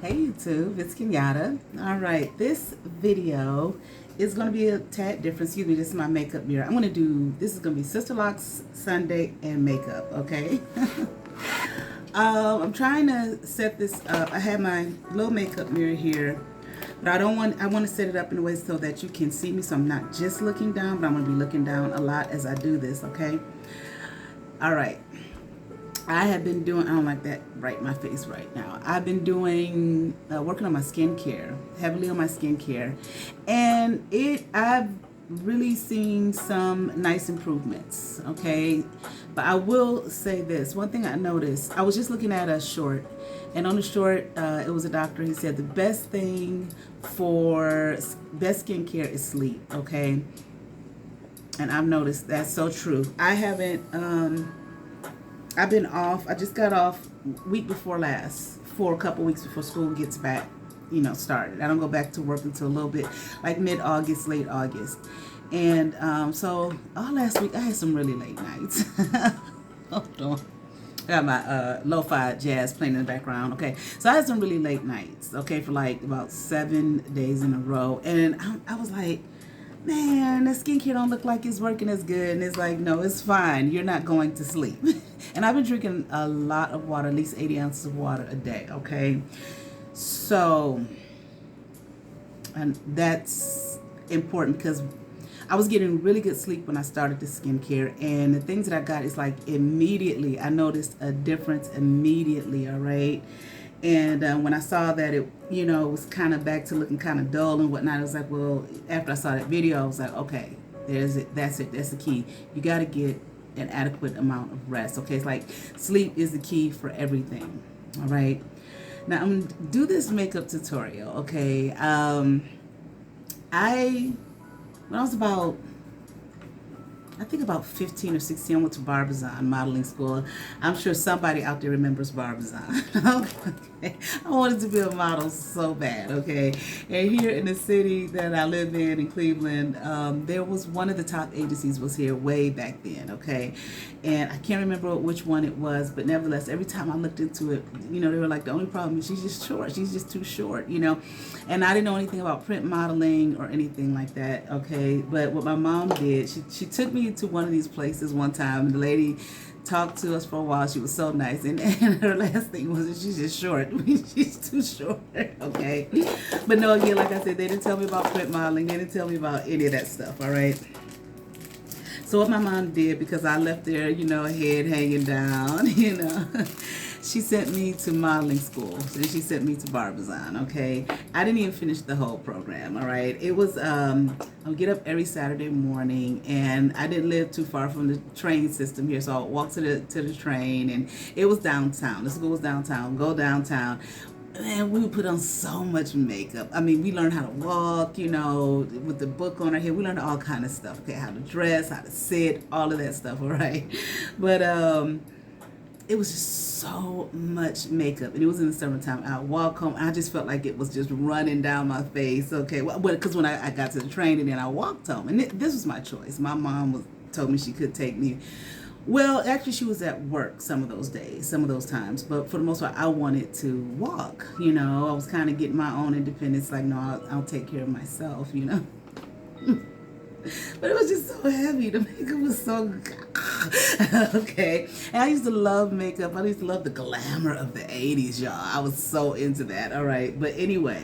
Hey YouTube, it's Kenyatta. All right, this video is going to be a tad different. Excuse me, this is my makeup mirror. This is going to be Sisterlocks, Sunday, and makeup, okay? I'm trying to set this up. I have my little makeup mirror here, but I want to set it up in a way so that you can see me, so I'm not just looking down, but I'm going to be looking down a lot as I do this, okay? All right. I have been doing, I don't like that right in my face right now. I've been doing, working on my skincare, heavily on my skincare. And I've really seen some nice improvements, okay? But I will say this, one thing I noticed, I was just looking at a short, and on the short, it was a doctor, he said the best thing for best skincare is sleep, okay? And I've noticed that's so true. I've been off. I just got off week before last for a couple weeks before school gets back, started. I don't go back to work until a little bit like mid-August, late August. And so all last week I had some really late nights. Hold on. I got my lo-fi jazz playing in the background. Okay, so I had some really late nights, okay, for like about 7 days in a row. And I was like, man, that skincare don't look like it's working as good. And it's like, no, it's fine. You're not going to sleep. And I've been drinking a lot of water, at least 80 ounces of water a day, okay? So, and that's important because I was getting really good sleep when I started the skincare. And the things that I got is like immediately, I noticed a difference immediately, all right? And when I saw that it, was kind of back to looking kind of dull and whatnot, I was like, well, after I saw that video, I was like, okay, there's it. That's the key. You got to get an adequate amount of rest. Okay, it's like sleep is the key for everything. All right. Now I'm gonna do this makeup tutorial. Okay. When I was about, I think about 15 or 16, I went to Barbizon modeling school. I'm sure somebody out there remembers Barbizon. Okay. I wanted to be a model so bad, okay? And here in the city that I live in Cleveland, there was one of the top agencies was here way back then, okay? And I can't remember which one it was, but nevertheless, every time I looked into it, they were like, the only problem is she's just short. She's just too short, And I didn't know anything about print modeling or anything like that, okay? But what my mom did, she took me to one of these places one time, and the lady talked to us for a while. She was so nice, and her last thing was that she's just short. She's too short, okay? But no, again, like I said, they didn't tell me about print modeling. They didn't tell me about any of that stuff, all right? So what my mom did, because I left there, head hanging down, she sent me to modeling school, and she sent me to Barbizon, okay? I didn't even finish the whole program, all right? It was, I would get up every Saturday morning, and I didn't live too far from the train system here, so I would walk to the train, and it was downtown. The school was downtown, go downtown. Man, we would put on so much makeup. I mean, we learned how to walk, with the book on our head. We learned all kind of stuff, okay? How to dress, how to sit, all of that stuff, all right? But, it was just so much makeup, and it was in the summertime. I walk home, I just felt like it was just running down my face. Okay, well, because when I got to the train and then I walked home, and this was my choice. My mom told me she could take me. Well, actually, she was at work some of those days, some of those times, but for the most part, I wanted to walk. I was kind of getting my own independence. Like, no, I'll take care of myself. But it was just so heavy. The makeup was so okay. And I used to love makeup. I used to love the glamour of the 80s, y'all. I was so into that. All right. But anyway,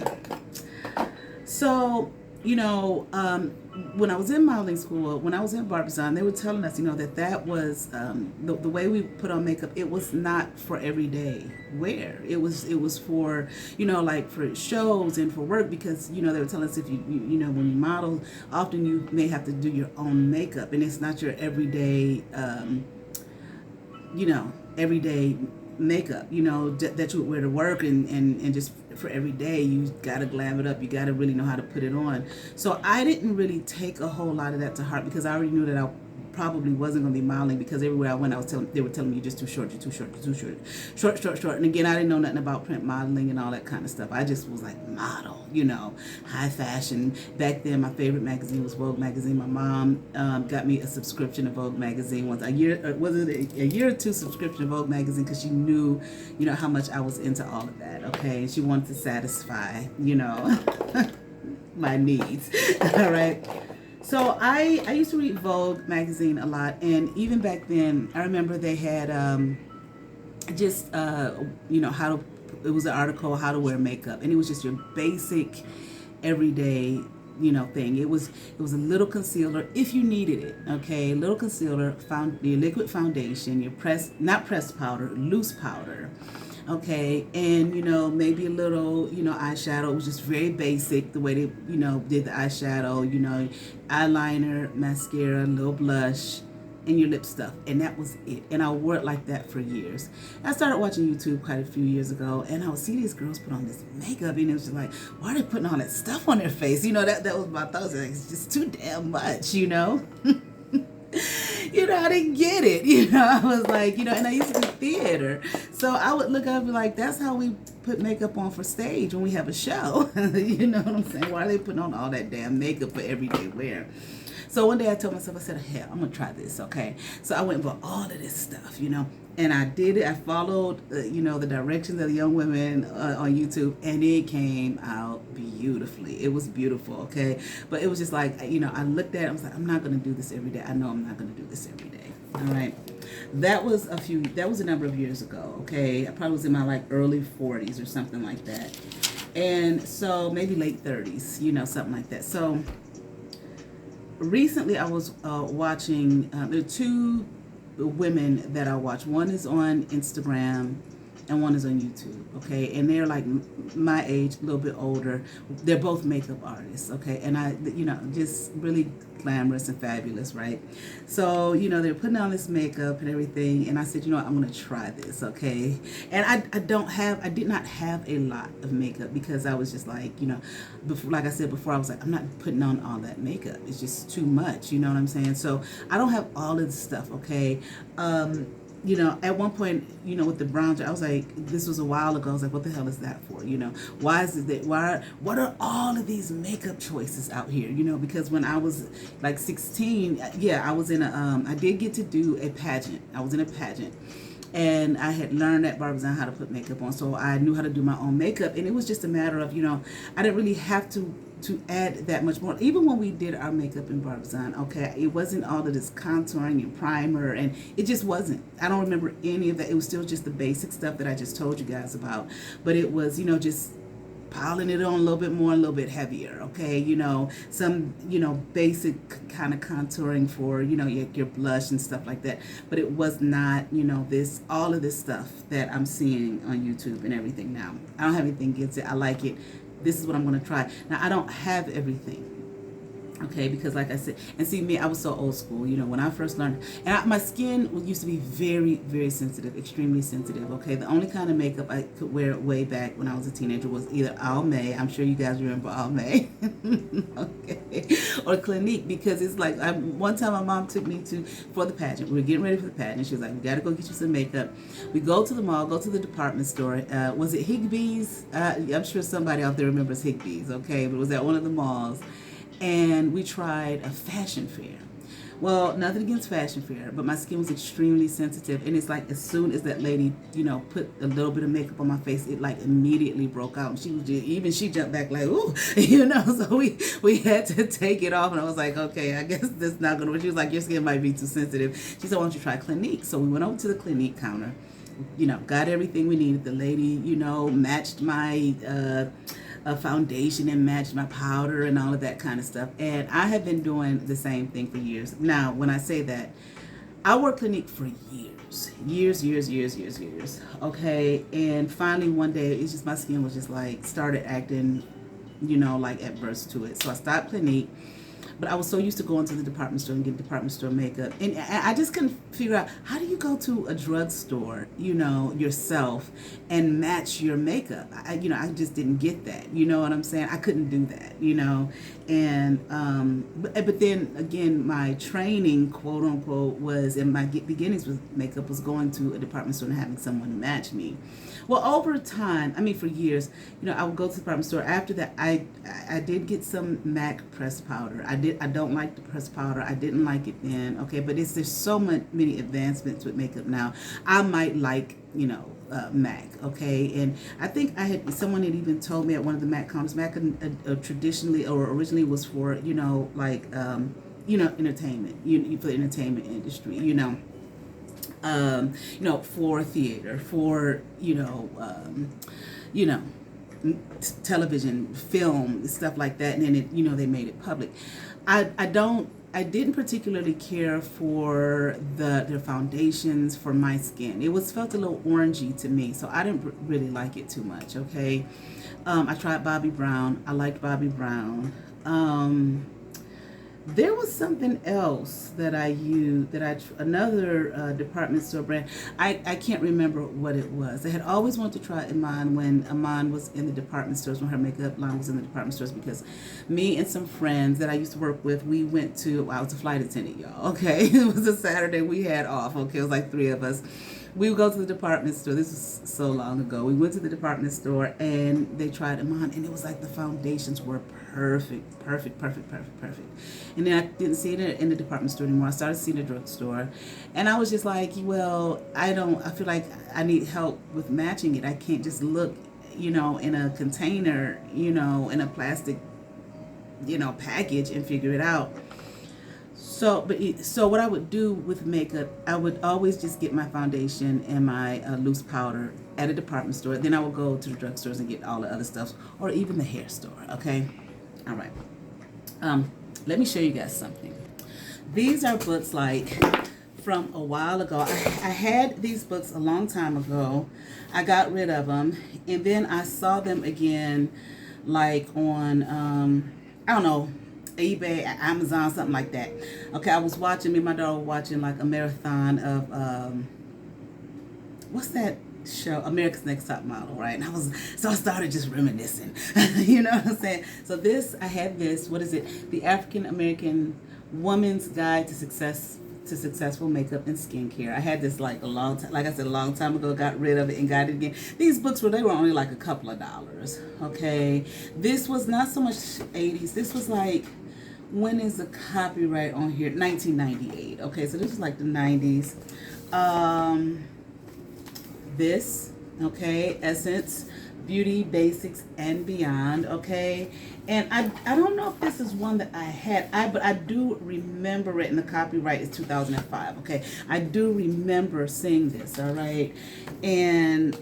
so, when I was in modeling school, when I was in Barbizon, they were telling us, that was the way we put on makeup. It was not for everyday wear. It was for, like for shows and for work, because, they were telling us if when you model, often you may have to do your own makeup, and it's not your everyday, everyday makeup, that you would wear to work, and just for every day, you gotta glam it up. You gotta really know how to put it on. So I didn't really take a whole lot of that to heart, because I already knew that I probably wasn't going to be modeling, because everywhere I went, they were telling me, you're just too short, you're too short, you're too short. And again, I didn't know nothing about print modeling and all that kind of stuff. I just was like, model, high fashion. Back then, my favorite magazine was Vogue magazine. My mom got me a subscription to Vogue magazine once a year. Was it a year or two subscription to Vogue magazine, because she knew, how much I was into all of that. Okay, and she wanted to satisfy, my needs. All right. So I used to read Vogue magazine a lot, and even back then, I remember they had how to. It was an article, how to wear makeup, and it was just your basic, everyday, thing. It was a little concealer if you needed it. Okay, little concealer, your liquid foundation, your not pressed powder, loose powder. Okay, and maybe a little eyeshadow. It was just very basic the way they did the eyeshadow. Eyeliner, mascara, a little blush, and your lip stuff, and that was it. And I wore it like that for years. I started watching YouTube quite a few years ago, and I would see these girls put on this makeup, and it was just like, why are they putting all that stuff on their face? That was my thoughts. Like, it's just too damn much, I didn't get it. I was like, and I used to do theater. So I would look up and be like, that's how we put makeup on for stage when we have a show. You know what I'm saying? Why are they putting on all that damn makeup for everyday wear? So one day I told myself, I said, hell, I'm going to try this, okay? So I went and bought all of this stuff, and I did it. I followed, the directions of the young women on YouTube, and it came out beautifully. It was beautiful, okay? But it was just like, I looked at it, I was like, I'm not going to do this every day. I know I'm not going to do this every day, all right? That was a number of years ago, okay? I probably was in my, early 40s or something like that. And so maybe late 30s, something like that. So recently I was watching, there are two women that I watch. One is on Instagram and one is on YouTube, okay? And they're like my age, a little bit older. They're both makeup artists, okay? And I, just really glamorous and fabulous, right? So, they're putting on this makeup and everything, and I said, I'm going to try this, okay? And I did not have a lot of makeup, because I was just like, before, like I said before, I was like, I'm not putting on all that makeup. It's just too much, you know what I'm saying? So I don't have all of this stuff, okay? At one point, with the bronzer, I was like, this was a while ago, I was like, what the hell is that for? Why is it that, what are all of these makeup choices out here? Because when I was like 16, I was in I did get to do a pageant. I was in a pageant. And I had learned at Barbizon how to put makeup on, so I knew how to do my own makeup. And it was just a matter of, I didn't really have to add that much more. Even when we did our makeup in Barbizon, okay, it wasn't all of this contouring and primer, and it just wasn't. I don't remember any of that. It was still just the basic stuff that I just told you guys about. But it was, just piling it on a little bit more, a little bit heavier, okay? Some, basic kind of contouring for, your blush and stuff like that. But it was not, all of this stuff that I'm seeing on YouTube and everything now. I don't have anything against it. I like it. This is what I'm going to try. Now, I don't have everything. Okay, because like I said, and see me, I was so old school, when I first learned, and my skin used to be very, very sensitive, extremely sensitive, okay? The only kind of makeup I could wear way back when I was a teenager was either Almay, I'm sure you guys remember Almay, okay, or Clinique, because it's like, one time my mom took me for the pageant, we were getting ready for the pageant, she was like, we got to go get you some makeup. We go to the mall, go to the department store, was it Higbee's? I'm sure somebody out there remembers Higbee's, okay, but it was at one of the malls. And we tried a fashion fair. Well, nothing against fashion fair, but my skin was extremely sensitive. And it's like, as soon as that lady, put a little bit of makeup on my face, it like immediately broke out. And she jumped back like, ooh, so we had to take it off. And I was like, okay, I guess this is not going to work. She was like, your skin might be too sensitive. She said, why don't you try Clinique? So we went over to the Clinique counter, got everything we needed. The lady, matched my, a foundation and matched my powder and all of that kind of stuff. And I have been doing the same thing for years. Now, when I say that, I worked Clinique for years. Okay, and finally one day, it's just my skin was just like started acting, like adverse to it. So I stopped Clinique. but I was so used to going to the department store and getting department store makeup, and I just couldn't figure out, how do you go to a drugstore, you know, yourself and match your makeup? I just didn't get that. You know what I'm saying? I couldn't do that. You know, and but then again, my training, quote unquote, was in my beginnings with makeup was going to a department store and having someone match me. Well, over time, I mean, for years, you know, I would go to the department store. After that, I did get some MAC pressed powder. I don't like the pressed powder. I didn't like it then. Okay, but there's so many advancements with makeup now. I might like, you know, MAC. Okay, and I think someone had even told me at one of the MAC counters, MAC traditionally or originally was for, you know, like entertainment, for the entertainment industry. For theater, for television, film, stuff like that, and then they made it public. I didn't particularly care for their foundations for my skin. It felt a little orangey to me, so I didn't really like it too much. Okay, I tried Bobbi Brown. I liked Bobbi Brown. There was something else that I used, another department store brand. I can't remember what it was. I had always wanted to try Iman when Iman was in the department stores, when her makeup line was in the department stores, because me and some friends that I used to work with, we went to, I was a flight attendant, y'all, okay? It was a Saturday, we had off, okay? It was like 3 of us. We would go to the department store. This was so long ago. We went to the department store and they tried them on, and it was like the foundations were perfect. And then I didn't see it in the department store anymore. I started seeing the drugstore, and I was just like, well, I feel like I need help with matching it. I can't just look, in a container, in a plastic, package and figure it out. So what I would do with makeup, I would always just get my foundation and my loose powder at a department store. Then I would go to the drugstores and get all the other stuff, or even the hair store. Okay, all right. Let me show you guys something. These are books like from a while ago. I had these books a long time ago. I got rid of them, and then I saw them again, like on I don't know, eBay, Amazon, something like that. Okay, I was watching, me and my daughter were watching like a marathon of what's that show, America's Next Top Model, right? And I started just reminiscing. You know what I'm saying? So I had this, what is it? The African American Woman's Guide to Successful Makeup and Skincare. I had this like a long time ago, got rid of it and got it again. These books they were only like a couple of dollars. Okay. This was not so much 80s. This was like, when is the copyright on here? 1998. Okay, so this is like the 90s. This, okay, Essence Beauty Basics and Beyond, okay? And I don't know if this is one that I had, but I do remember it, and the copyright is 2005, okay? I do remember seeing this, all right? And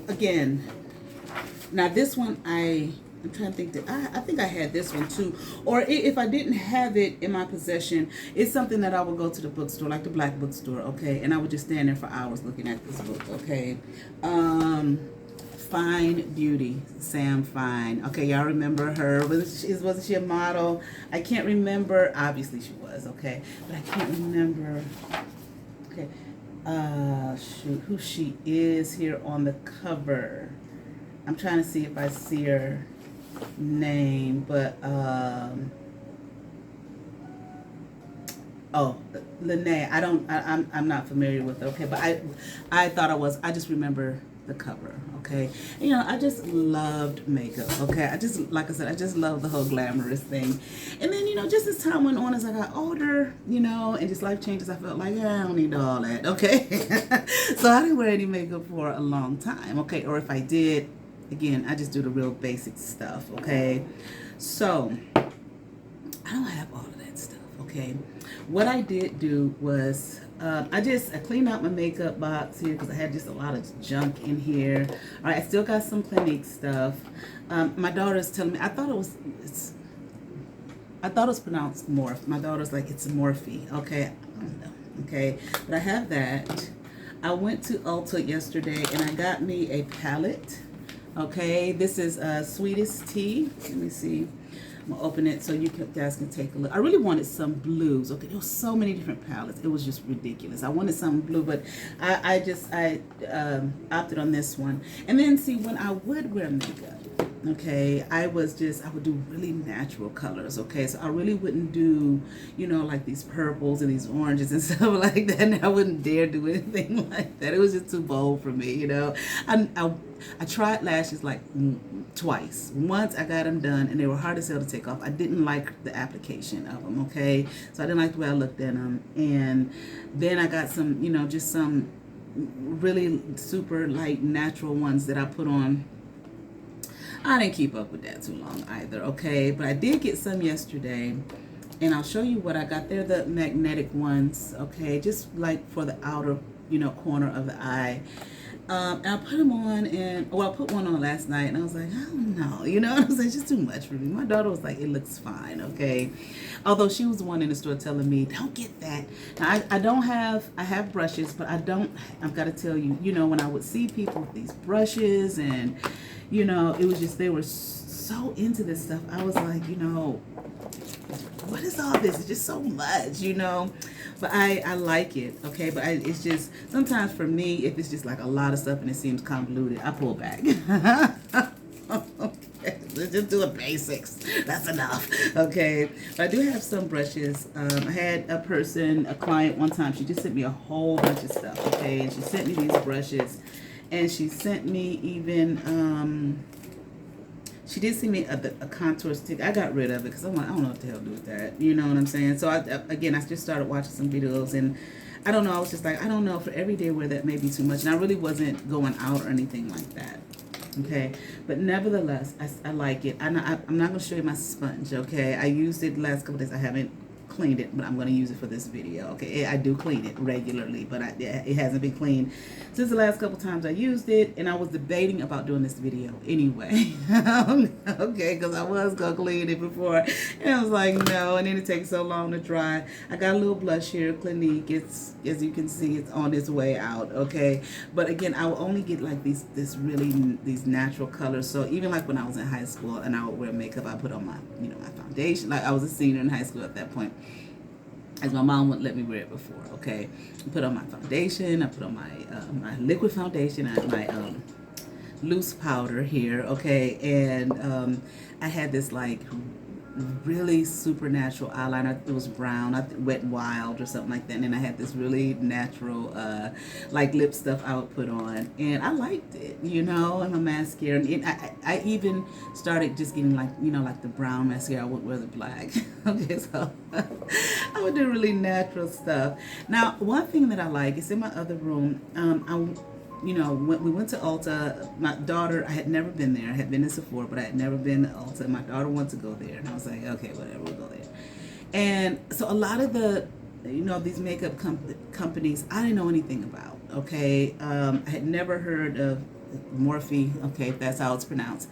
again, now this one I'm trying to think that I think I had this one too. Or if I didn't have it in my possession, it's something that I would go to the bookstore, like the black bookstore, okay? And I would just stand there for hours looking at this book, okay? Fine Beauty, Sam Fine. Okay, y'all remember her? Wasn't she a model? I can't remember. Obviously she was, okay? But I can't remember. Okay. Shoot, who she is here on the cover. I'm trying to see if I see her name, but Lene. I'm not familiar with her. Okay, but I thought I was. I just remember the cover. Okay, and, I just loved makeup. Okay, like I said, I just love the whole glamorous thing. And then just as time went on, as I got older, and just life changes, I felt like I don't need all that. Okay, so I didn't wear any makeup for a long time. Okay, or if I did, again, I just do the real basic stuff, okay? So, I don't have all of that stuff, okay? What I did do was, I cleaned out my makeup box here because I had just a lot of junk in here. All right, I still got some Clinique stuff. My daughter's telling me, I thought it was pronounced Morphe. My daughter's like, it's Morphe, okay? I don't know, okay? But I have that. I went to Ulta yesterday and I got me a palette. Okay, this is Sweetest Tea. Let me see. I'm gonna open it so you guys can take a look. I really wanted some blues. Okay, there was so many different palettes. It was just ridiculous. I wanted something blue, but I opted on this one. And then see, when I would wear makeup, okay, I would do really natural colors. Okay, so I really wouldn't do, like these purples and these oranges and stuff like that. And I wouldn't dare do anything like that. It was just too bold for me. I tried lashes like twice. Once I got them done and they were hard as hell to take off. I didn't like the application of them, okay? So I didn't like the way I looked at them. And then I got some, just some really super light natural ones that I put on. I didn't keep up with that too long either, okay? But I did get some yesterday. And I'll show you what I got. They're the magnetic ones, okay? Just like for the outer, corner of the eye. And I put them on, and I put one on last night, and I was like, I don't know, what I'm saying? It's just too much for me. My daughter was like, it looks fine, okay? Although she was the one in the store telling me, don't get that. Now, I have brushes, but I've got to tell you, when I would see people with these brushes, and, it was just, they were so into this stuff. I was like, what is all this? It's just so much, But I like it, okay? But it's just, sometimes for me, if it's just like a lot of stuff and it seems convoluted, I pull back. Okay, let's just do the basics. That's enough, okay? But I do have some brushes. I had a client one time, she just sent me a whole bunch of stuff, okay? And she sent me these brushes. And she sent me even, she did send me a contour stick. I got rid of it because I'm like, I don't know what the hell to do with that. You know what I'm saying? So, I just started watching some videos. And I don't know. I was just like, I don't know. For everyday wear, that may be too much. And I really wasn't going out or anything like that. Okay? But nevertheless, I like it. I'm not going to show you my sponge. Okay? I used it the last couple days. I haven't cleaned it, but I'm going to use it for this video. Okay, I do clean it regularly, but it hasn't been cleaned since the last couple times I used it, and I was debating about doing this video anyway. Okay, because I was going to clean it before, and I was like, no, and then it takes so long to dry. I got a little blush here, Clinique. It's, as you can see, it's on its way out, okay? But again, I will only get like these natural colors. So even like when I was in high school and I would wear makeup, I put on my, my foundation. Like I was a senior in high school at that point, as my mom wouldn't let me wear it before, okay? I put on my foundation, I put on my liquid foundation, and my loose powder here, okay? And I had this like really supernatural eyeliner. It was brown, Wet n Wild or something like that. And then I had this really natural like lip stuff I would put on, and I liked it, and my mascara. And I even started just getting like, like the brown mascara. I wouldn't wear the black. Okay, so I would do really natural stuff. Now, one thing that I like is in my other room, when we went to Ulta, my daughter, I had never been there. I had been to Sephora, but I had never been to Ulta. My daughter wanted to go there, and I was like, okay, whatever, we'll go there. And so a lot of the, these makeup companies, I didn't know anything about, okay? I had never heard of Morphe, okay, if that's how it's pronounced.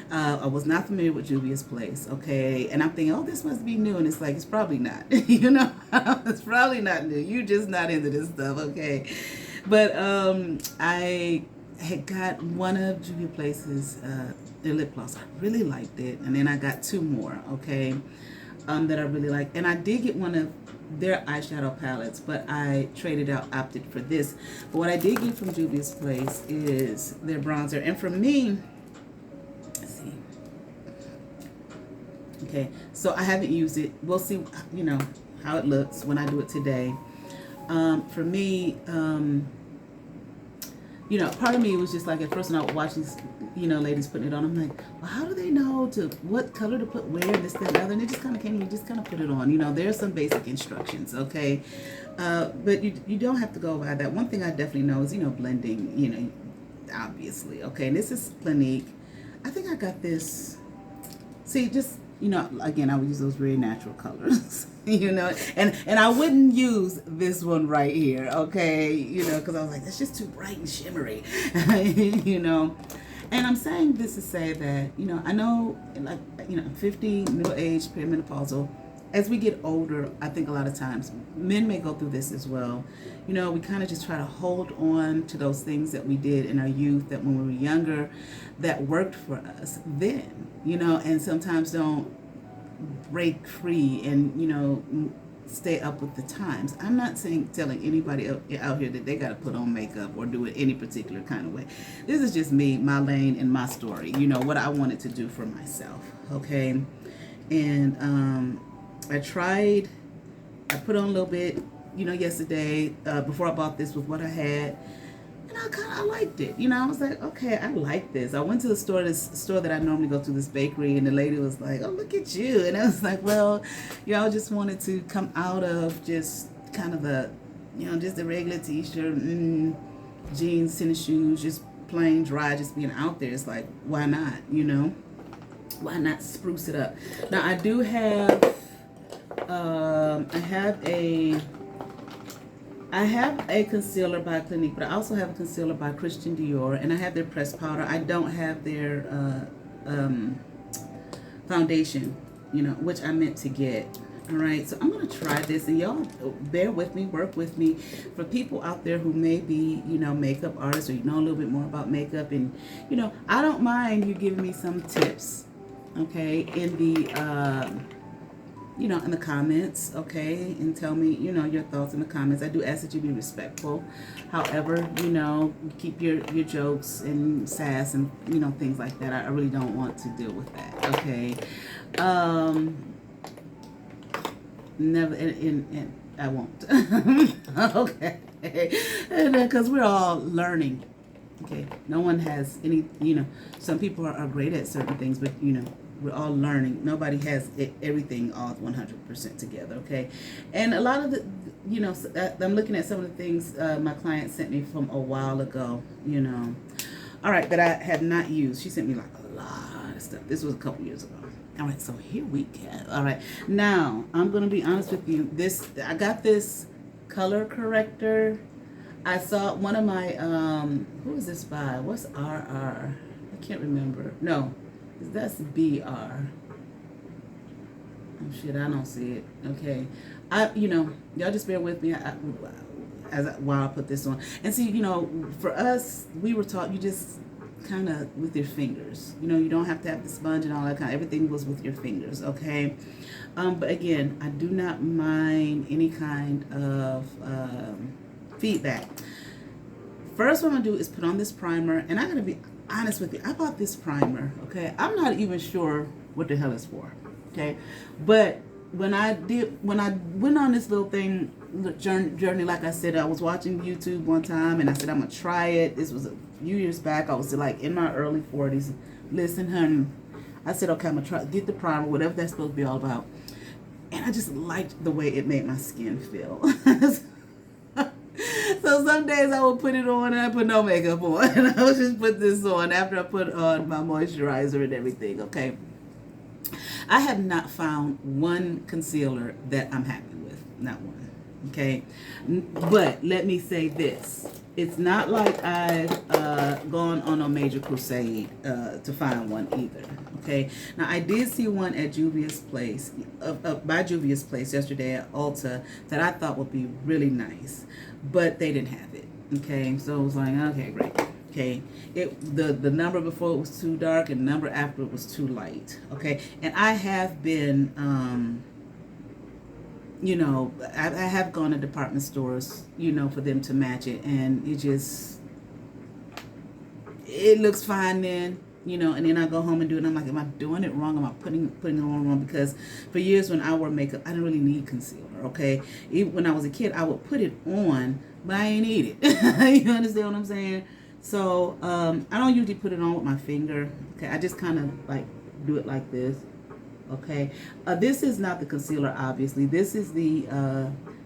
I was not familiar with Juvia's Place, okay? And I'm thinking, oh, this must be new. And it's like, it's probably not, it's probably not new. You're just not into this stuff, okay? But I had got one of Julia Place's, their lip gloss. I really liked it. And then I got two more, okay, that I really liked. And I did get one of their eyeshadow palettes, but I traded out, opted for this. But what I did get from Juvia's Place is their bronzer. And for me, let's see. Okay, so I haven't used it. We'll see, how it looks when I do it today. For me, part of me was just like, at first when I would watch these, ladies putting it on, I'm like, well, how do they know what color to put where, this, that, and the other? And it just kind of came, you just kind of put it on. There's some basic instructions, okay? But you don't have to go by that. One thing I definitely know is, blending, obviously, okay? And this is Clinique. I think I got this, see, just, again, I would use those very natural colors, and I wouldn't use this one right here, okay, because I was like, that's just too bright and shimmery, and I'm saying this to say that, I know, like, 50, middle-aged, perimenopausal, as we get older, I think a lot of times, men may go through this as well, we kind of just try to hold on to those things that we did in our youth, that when we were younger, that worked for us then, and sometimes don't break free and, stay up with the times. I'm not telling anybody out here that they got to put on makeup or do it any particular kind of way. This is just me, my lane, and my story. What I wanted to do for myself. Okay, and I put on a little bit, yesterday before I bought this with what I had. And I liked it. I was like, okay, I like this. I went to this store that I normally go to, this bakery, and the lady was like, oh, look at you. And I was like, well, I just wanted to come out of just kind of just a regular t-shirt, jeans, tennis shoes, just plain dry, just being out there. It's like, why not, Why not spruce it up? Now, I do have, I have a concealer by Clinique, but I also have a concealer by Christian Dior, and I have their pressed powder. I don't have their foundation, which I meant to get. All right, so I'm going to try this, and y'all bear with me, work with me. For people out there who may be, makeup artists, or a little bit more about makeup, and, I don't mind you giving me some tips, okay, in the in the comments, okay, and tell me, your thoughts in the comments. I do ask that you be respectful. However, keep your jokes and sass and, things like that. I really don't want to deal with that, okay? Never, and I won't, okay? And because we're all learning, okay? No one has any, some people are great at certain things, but, we're all learning. Nobody has everything all 100% together, okay? And a lot of the, I'm looking at some of the things my client sent me from a while ago, all right, that I have not used. She sent me like a lot of stuff. This was a couple years ago. All right, so here we go. All right, now I'm gonna be honest with you. I got this color corrector. I saw one of my who is this by? What's RR? I can't remember. No. That's BR. Oh shit, I don't see it. Okay, y'all just bear with me while I put this on. And see, for us, we were taught you just kind of with your fingers. You don't have to have the sponge and all that kind. Everything was with your fingers. Okay, but again, I do not mind any kind of feedback. First, what I'm gonna do is put on this primer, and I'm gonna be honest with you, I bought this primer, okay? I'm not even sure what the hell it's for, okay? But when I went on this little journey, like I said, I was watching YouTube one time, and I said, I'm gonna try it. This was a few years back. I was like in my early 40s. Listen, honey, I said, okay, I'm gonna get the primer, whatever that's supposed to be all about. And I just liked the way it made my skin feel. So some days I would put it on and I put no makeup on. And I would just put this on after I put on my moisturizer and everything, okay? I have not found one concealer that I'm happy with. Not one, okay? But let me say this. It's not like I've gone on a major crusade to find one either, okay? Now, I did see one at Juvia's Place, by Juvia's Place yesterday at Ulta that I thought would be really nice, but they didn't have it, okay? So it was like, okay, great, okay? The number before it was too dark and the number after it was too light, okay? And I have been... I have gone to department stores, for them to match it, and it looks fine then, and then I go home and do it, and I'm like, am I doing it wrong? Am I putting it on wrong? Because for years when I wore makeup, I didn't really need concealer, okay? Even when I was a kid, I would put it on, but I ain't need it. You understand what I'm saying? So, I don't usually put it on with my finger, okay? I just kind of, like, do it like this. Okay, this is not the concealer, obviously. This is the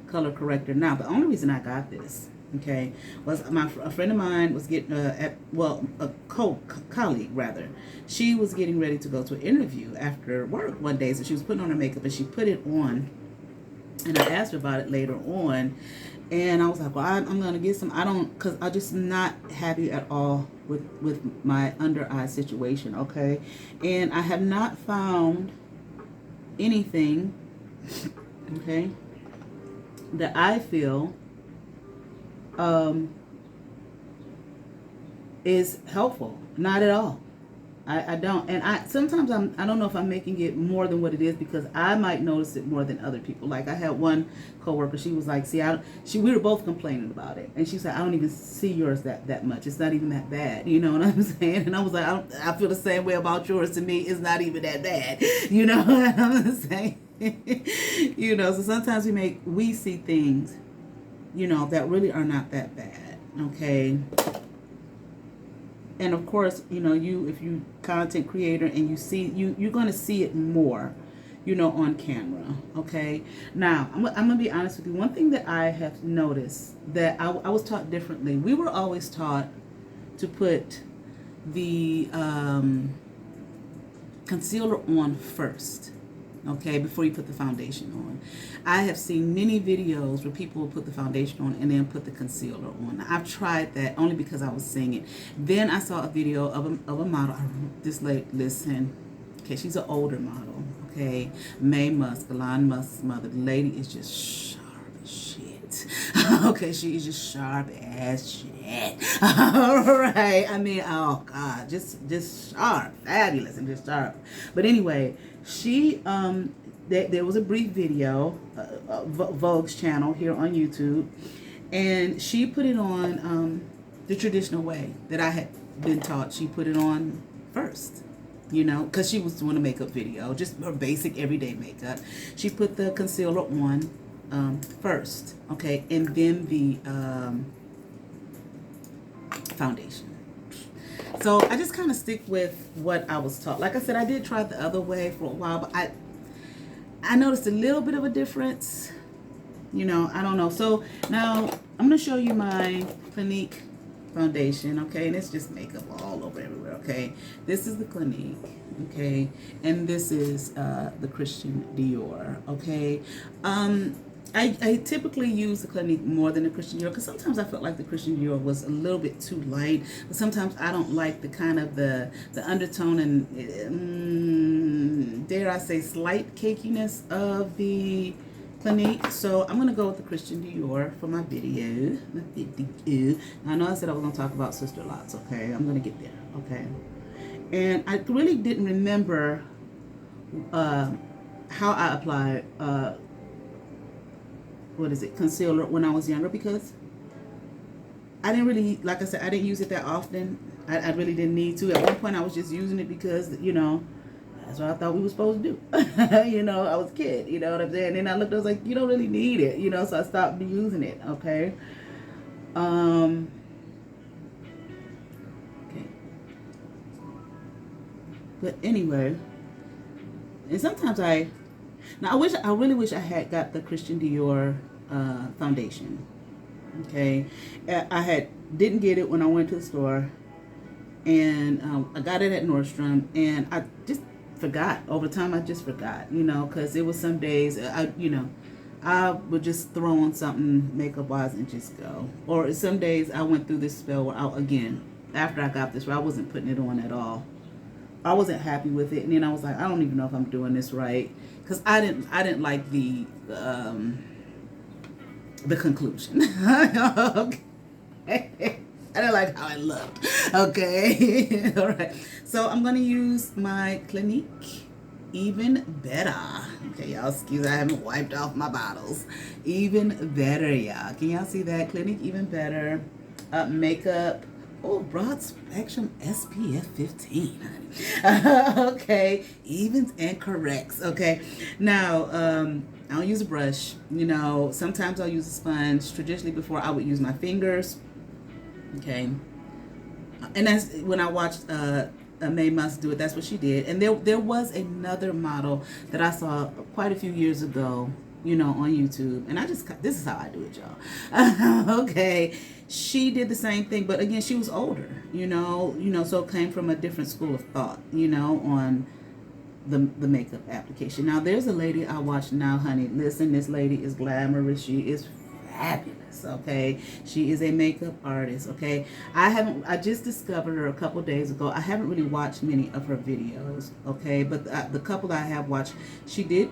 color corrector. Now, the only reason I got this, okay, was a friend of mine was getting, a colleague, rather. She was getting ready to go to an interview after work one day, so she was putting on her makeup, and she put it on, and I asked her about it later on, and I was like, well, I'm going to get some. Because I'm just not happy at all with my under eye situation, okay, and I have not found anything, okay, that I feel is helpful. Not at all. I don't, and sometimes I don't know if I'm making it more than what it is, because I might notice it more than other people. Like I had one coworker, she was like, "See, we were both complaining about it, and she said, I don't even see yours that much. It's not even that bad, you know what I'm saying?" And I was like, I feel the same way about yours. To me, it's not even that bad, you know what I'm saying? You know, so sometimes we see things, you know, that really are not that bad. Okay. And of course, you know, if you content creator and you're going to see it more, you know, on camera. Okay. Now, I'm going to be honest with you. One thing that I have noticed that I was taught differently. We were always taught to put the concealer on first. Okay, before you put the foundation on. I have seen many videos where people will put the foundation on and then put the concealer on. I've tried that only because I was seeing it. Then I saw a video of a model. This lady, listen, okay, she's an older model. Okay, Mae Musk, Elon Musk's mother. The lady is just sharp as shit. Okay, she is just sharp as shit. All right, I mean, oh God, just sharp, fabulous, and just sharp. But anyway, she there was a brief video, Vogue's channel here on YouTube, and she put it on the traditional way that I had been taught. She put it on first, you know, because she was doing a makeup video, just her basic everyday makeup. She put the concealer on first, okay, and then the foundation. So I just kind of stick with what I was taught. Like I said, I did try the other way for a while, but I noticed a little bit of a difference. You know, I don't know. So now I'm going to show you my Clinique foundation, okay? And it's just makeup all over everywhere, okay? This is the Clinique, okay? And this is the Christian Dior, okay? I typically use the Clinique more than the Christian Dior, because sometimes I felt like the Christian Dior was a little bit too light, but sometimes I don't like the kind of the undertone and dare I say slight cakiness of the Clinique. So I'm going to go with the Christian Dior for my video. I know I said I was going to talk about Sisterlocks, okay? I'm going to get there, okay? And I really didn't remember how I applied concealer when I was younger, because I didn't really, like I said, I didn't use it that often. I really didn't need to. At one point I was just using it because, you know, that's what I thought we were supposed to do. You know, I was a kid, you know what I'm saying? And then I looked, I was like, you don't really need it, you know, so I stopped using it, okay? Okay. But anyway, and sometimes I really wish I had got the Christian Dior foundation. Okay, I didn't get it when I went to the store, and I got it at Nordstrom, and I just forgot. Over time, I just forgot, you know, because it was some days I would just throw on something makeup wise and just go. Or some days I went through this spell where after I got this, where I wasn't putting it on at all. I wasn't happy with it, and then I was like, I don't even know if I'm doing this right, because I didn't like the conclusion. Okay. I didn't like how it looked. Okay. All right. So I'm gonna use my Clinique Even Better. Okay, y'all. Excuse me, I haven't wiped off my bottles. Even Better, y'all. Can y'all see that? Clinique Even Better makeup. Oh, broad spectrum SPF 15, honey. Okay, evens and corrects. Okay, now I don't use a brush. You know, sometimes I'll use a sponge. Traditionally, before I would use my fingers. Okay, and that's when I watched Mae Musk do it. That's what she did. And there was another model that I saw quite a few years ago, you know, on YouTube, and this is how I do it, y'all. Okay. She did the same thing, but again, she was older, you know, so it came from a different school of thought, you know, on the makeup application. Now, there's a lady I watch now, honey. Listen, this lady is glamorous. She is fabulous, okay? She is a makeup artist, okay? I just discovered her a couple days ago. I haven't really watched many of her videos, okay? But the couple that I have watched, she did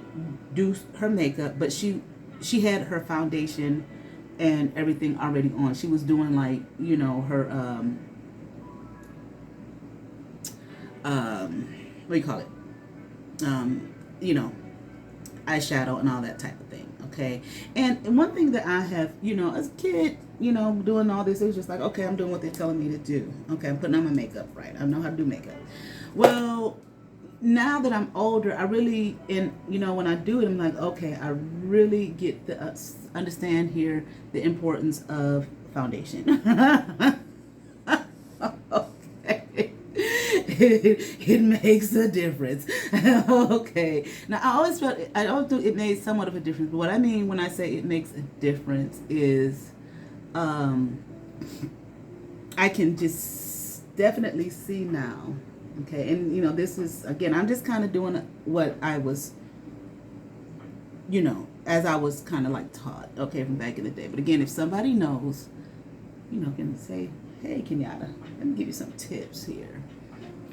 do her makeup, but she had her foundation and everything already on. She was doing, like, you know, her what do you call it? You know, eyeshadow and all that type of thing. Okay. And one thing that I have, you know, as a kid, you know, doing all this, it was just like, okay, I'm doing what they're telling me to do. Okay, I'm putting on my makeup, right? I know how to do makeup. Well, now that I'm older, I really, and you know, when I do it, I'm like, okay, I really get the understand here the importance of foundation. Okay, it makes a difference. Okay, now I always do it made somewhat of a difference. But what I mean when I say it makes a difference is, I can just definitely see now. Okay, and you know, this is again, I'm just kind of doing what I was, you know, as I was kind of like taught, okay, from back in the day. But again, if somebody knows, you know, can say, hey, Kenyatta, let me give you some tips here,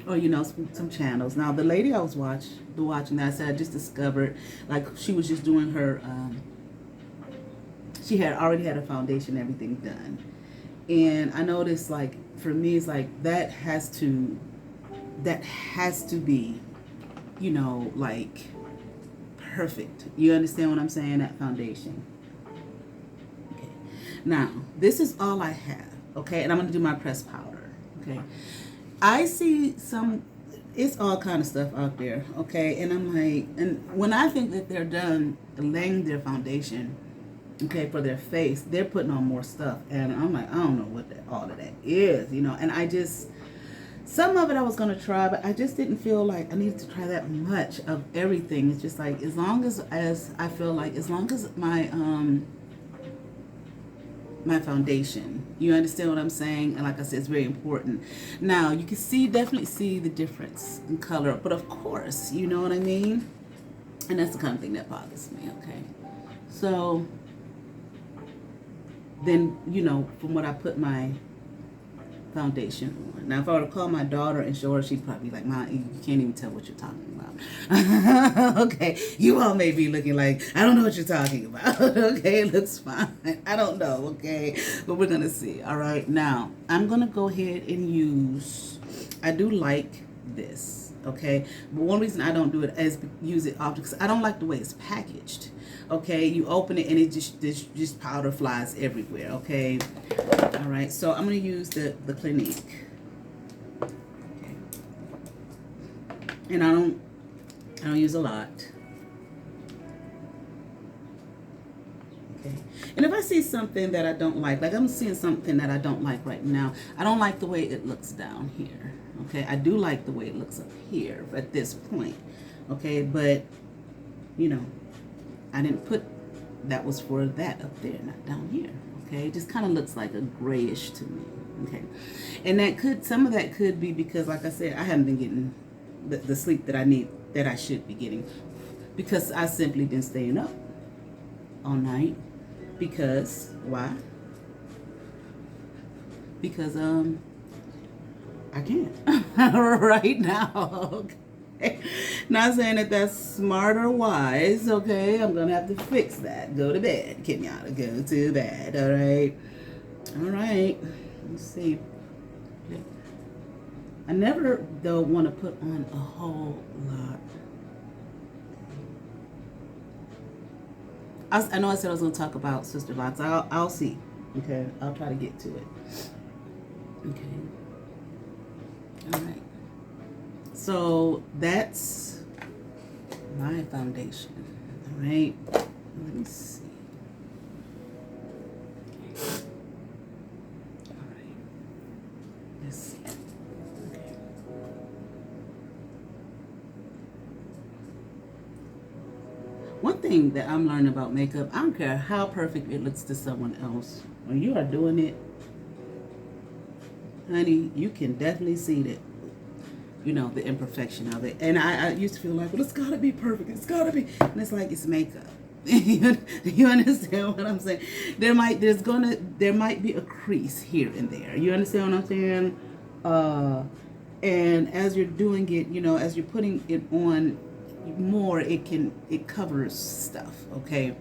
or you know, some channels. Now, the lady I was watching that, I said I just discovered, like, she was just doing her, she had already had a foundation, everything done, and I noticed, like, for me, it's like that has to be, you know, like perfect. You understand what I'm saying? That foundation. Okay. Now, this is all I have. Okay, and I'm gonna do my pressed powder. Okay. I see it's all kind of stuff out there. Okay, and I'm like, and when I think that they're done laying their foundation, okay, for their face, they're putting on more stuff, and I'm like, I don't know what all of that is, you know, and I just. Some of it I was going to try, but I just didn't feel like I needed to try that much of everything. It's just like, as long as I feel like, as long as my my foundation, you understand what I'm saying? And like I said, it's very important. Now, you can definitely see the difference in color, but of course, you know what I mean? And that's the kind of thing that bothers me, okay? So, then, you know, from what I put my foundation on. Now, if I were to call my daughter and show her, she'd probably be like, Mom, you can't even tell what you're talking about. Okay, you all may be looking like, I don't know what you're talking about. Okay, it looks fine. I don't know, okay? But we're going to see. All right, now, I'm going to go ahead and use, I do like this, okay? But one reason I don't do it is use it often because I don't like the way it's packaged. Okay, you open it and it just powder flies everywhere. Okay, all right. So I'm gonna use the Clinique. Okay, and I don't use a lot. Okay, and if I see something that I don't like I'm seeing something that I don't like right now. I don't like the way it looks down here. Okay, I do like the way it looks up here at this point. Okay, but you know. I didn't put that was for that up there, not down here. Okay, it just kind of looks like a grayish to me. Okay, and some of that could be because, like I said, I haven't been getting the sleep that I need, that I should be getting, because I simply been staying up all night. Because why? Because I can't right now. Okay. Not saying that that's smart or wise, okay? I'm going to have to fix that. Go to bed, Kenyatta. Go to bed, all right? All right. Let's see. I never, though, want to put on a whole lot. I know I said I was going to talk about Sisterlocks. I'll see, okay? I'll try to get to it. Okay. All right. So that's my foundation. All right. Let me see. All right. Let's see. Okay. One thing that I'm learning about makeup, I don't care how perfect it looks to someone else. When you are doing it, honey, you can definitely see that. You know, the imperfection of it. And I used to feel like, well, it's got to be perfect. It's got to be. And it's like, it's makeup. You understand what I'm saying? There might be a crease here and there. You understand what I'm saying? And as you're doing it, you know, as you're putting it on more, it covers stuff, okay?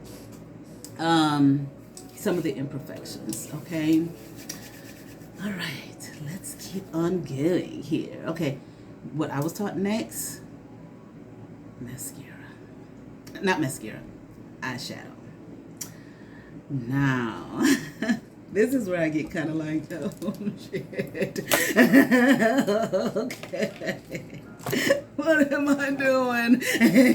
Some of the imperfections, okay? All right, let's keep on going here. Okay. what I was taught next, mascara. Not mascara, eyeshadow. Now, this is where I get kind of like, oh shit. Okay. What am I doing?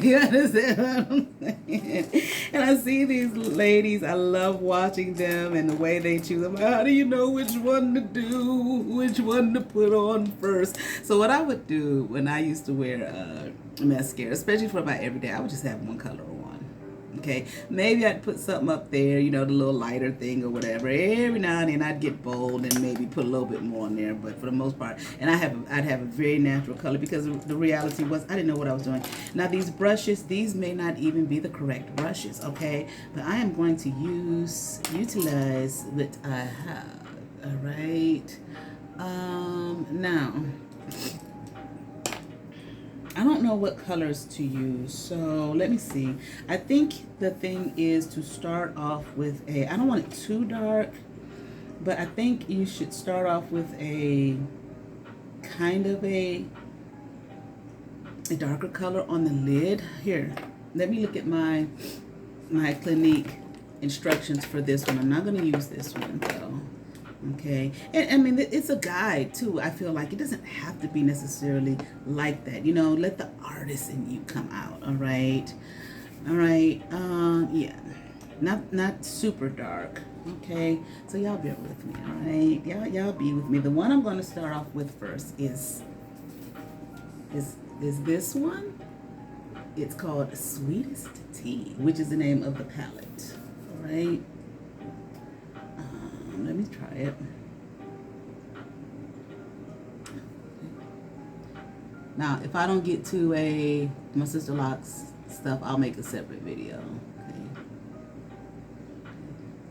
You understand what I'm saying? And I see these ladies, I love watching them and the way they choose them. How do you know which one to do, which one to put on first? So what I would do when I used to wear mascara, especially for my everyday, I would just have one color on. Okay, maybe I'd put something up there, you know, the little lighter thing or whatever. Every now and then I'd get bold and maybe put a little bit more on there, but for the most part, and I'd have a very natural color, because the reality was I didn't know what I was doing. Now these brushes, these may not even be the correct brushes, okay, but I am going to utilize what I have. All right, now I don't know what colors to use, so let me see. I think the thing is to start off with I don't want it too dark, but I think you should start off with a kind of a darker color on the lid. Here, let me look at my Clinique instructions for this one. I'm not going to use this one though. Okay, and I mean, it's a guide too. I feel like it doesn't have to be necessarily like that, you know. Let the artist in you come out. All right, yeah, not super dark. Okay, so y'all bear with me. All right, y'all be with me. The one I'm going to start off with first is this one. It's called Sweetest Tea, which is the name of the palette. All right. Let me try it. Now, if I don't get to my Sisterlocks stuff, I'll make a separate video. Okay.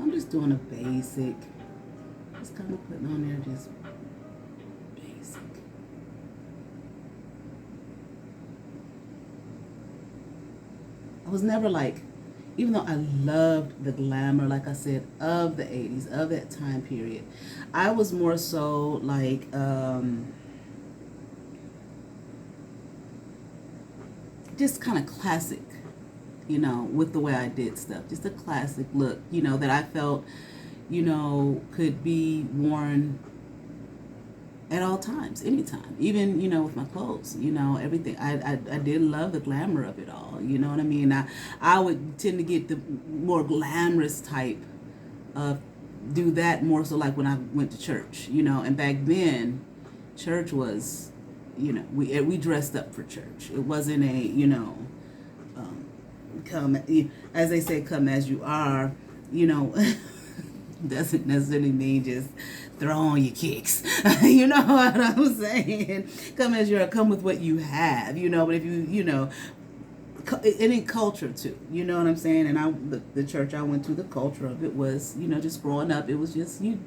I'm just doing a basic. Just kind of putting on there just basic. I was never like, even though I loved the glamour, like I said, of the 80s, of that time period, I was more so like, just kind of classic, you know, with the way I did stuff. Just a classic look, you know, that I felt, you know, could be worn at all times, anytime, even, you know, with my clothes, you know, everything. I did love the glamour of it all, you know what I mean? I would tend to get the more glamorous type of, do that more so like when I went to church, you know, and back then, church was, you know, we dressed up for church. It wasn't a, you know, come, as they say, come as you are, you know, doesn't necessarily mean just throw on your kicks. You know what I'm saying? Come as you are, come with what you have, you know, but if you know, any culture too, you know what I'm saying? And the church I went to, the culture of it was, you know, just growing up, it was just, it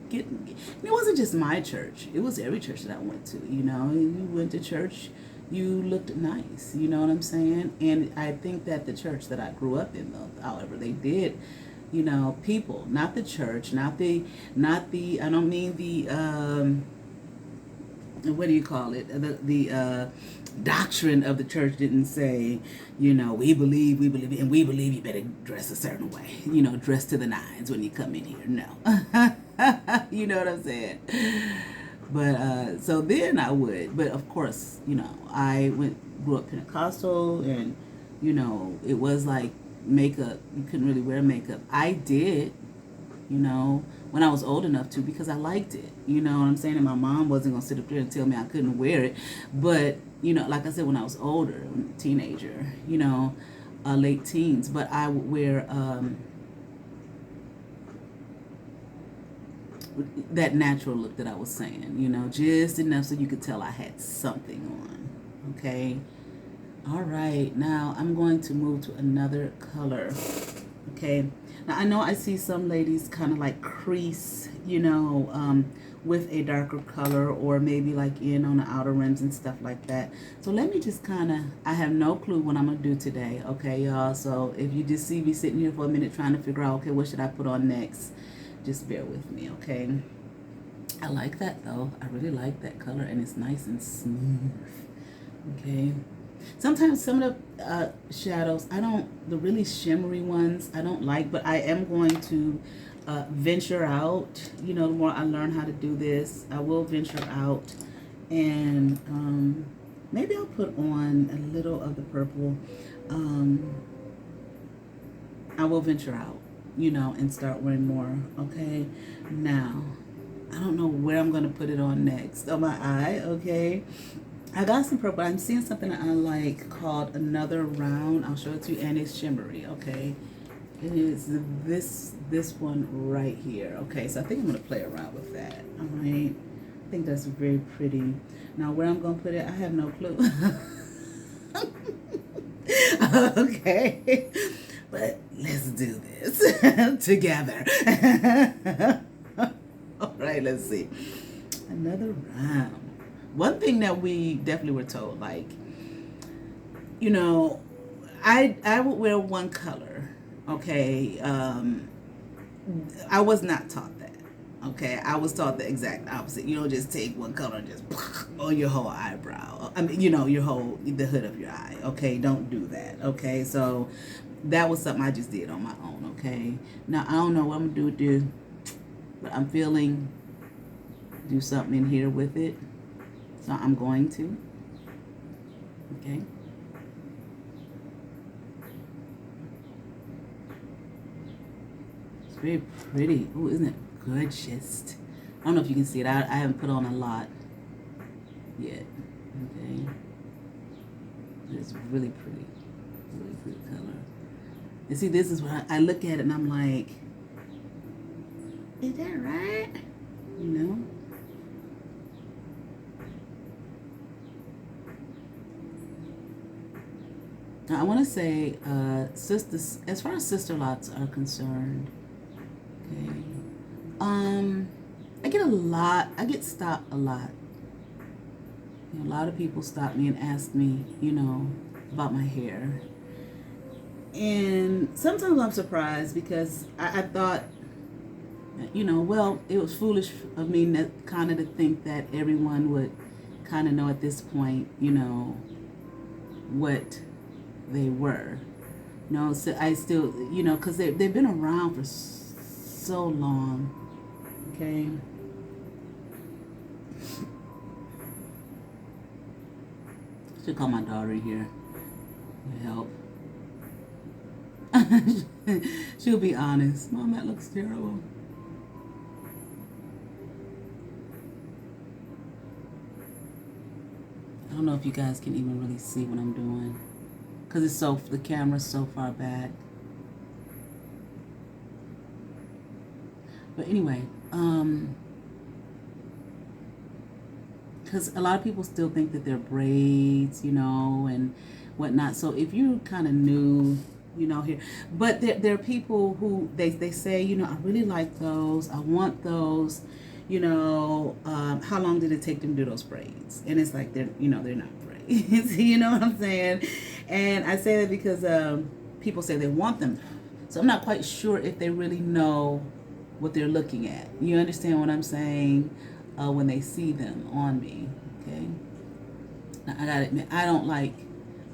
wasn't just my church, it was every church that I went to, you know. You went to church, you looked nice, you know what I'm saying? And I think that the church that I grew up in, though, however, they did, you know, people, not the church, not the, I don't mean the, what do you call it? The doctrine of the church didn't say, you know, we believe, and we believe you better dress a certain way, you know, dress to the nines when you come in here. No. You know what I'm saying? But, so then I would, but of course, you know, I grew up Pentecostal, and, you know, it was like makeup, you couldn't really wear makeup. I did, you know, when I was old enough to, because I liked it, you know what I'm saying? And my mom wasn't going to sit up there and tell me I couldn't wear it. But, you know, like I said, when I was older, teenager, you know, late teens, but I would wear that natural look that I was saying, you know, just enough so you could tell I had something on, okay? All right, now I'm going to move to another color, okay? Now, I know I see some ladies kind of like crease, you know, with a darker color, or maybe like in on the outer rims and stuff like that. So let me just kind of, I have no clue what I'm going to do today, okay, y'all? So if you just see me sitting here for a minute trying to figure out, okay, what should I put on next? Just bear with me, okay? I like that, though. I really like that color, and it's nice and smooth. Okay. Sometimes some of the shadows, the really shimmery ones, I don't like, but I am going to venture out. You know, the more I learn how to do this, I will venture out and maybe I'll put on a little of the purple. Um, I will venture out, you know, and start wearing more. Okay. Now, I don't know where I'm going to put it on next. On my eye. Okay. I got some purple. I'm seeing something that I like called Another Round. I'll show it to you, and it's shimmery. Okay. It is this one right here. Okay, so I think I'm gonna play around with that. All right. I think that's very pretty. Now where I'm gonna put it, I have no clue. Okay. But let's do this together. All right, let's see. Another round. One thing that we definitely were told, like, you know, I would wear one color. Okay. I was not taught that. Okay, I was taught the exact opposite. You don't just take one color and just on your whole eyebrow. I mean, you know, the hood of your eye. Okay, don't do that. Okay, so that was something I just did on my own. Okay, now I don't know what I'm gonna do, but I'm feeling do something in here with it, so I'm going to. Okay. It's very pretty. Oh, isn't it gorgeous? I don't know if you can see it. I haven't put on a lot yet. Okay. It's really pretty. Really pretty color. You see, this is what I look at it and I'm like, is that right? You know? Now, I want to say, sisters, as far as Sisterlocks are concerned, okay, I get stopped a lot. You know, a lot of people stop me and ask me, you know, about my hair. And sometimes I'm surprised because I thought, you know, well, it was foolish of me kind of to think that everyone would kind of know at this point, you know, what they were. You know, so I still, you know, because they've been around for so long. Okay. Should call my daughter here to help. She'll be honest. Mom, that looks terrible. I don't know if you guys can even really see what I'm doing because the camera's so far back. But anyway, because a lot of people still think that they're braids, you know, and whatnot. So if you kind of new, you know, here, but there are people who they say, you know, I really like those, I want those, you know, how long did it take them to do those braids? And it's like, they're not braids. You know what I'm saying? And I say that because people say they want them, so I'm not quite sure if they really know what they're looking at. You understand what I'm saying? When they see them on me. Okay. Now, I gotta admit, I don't like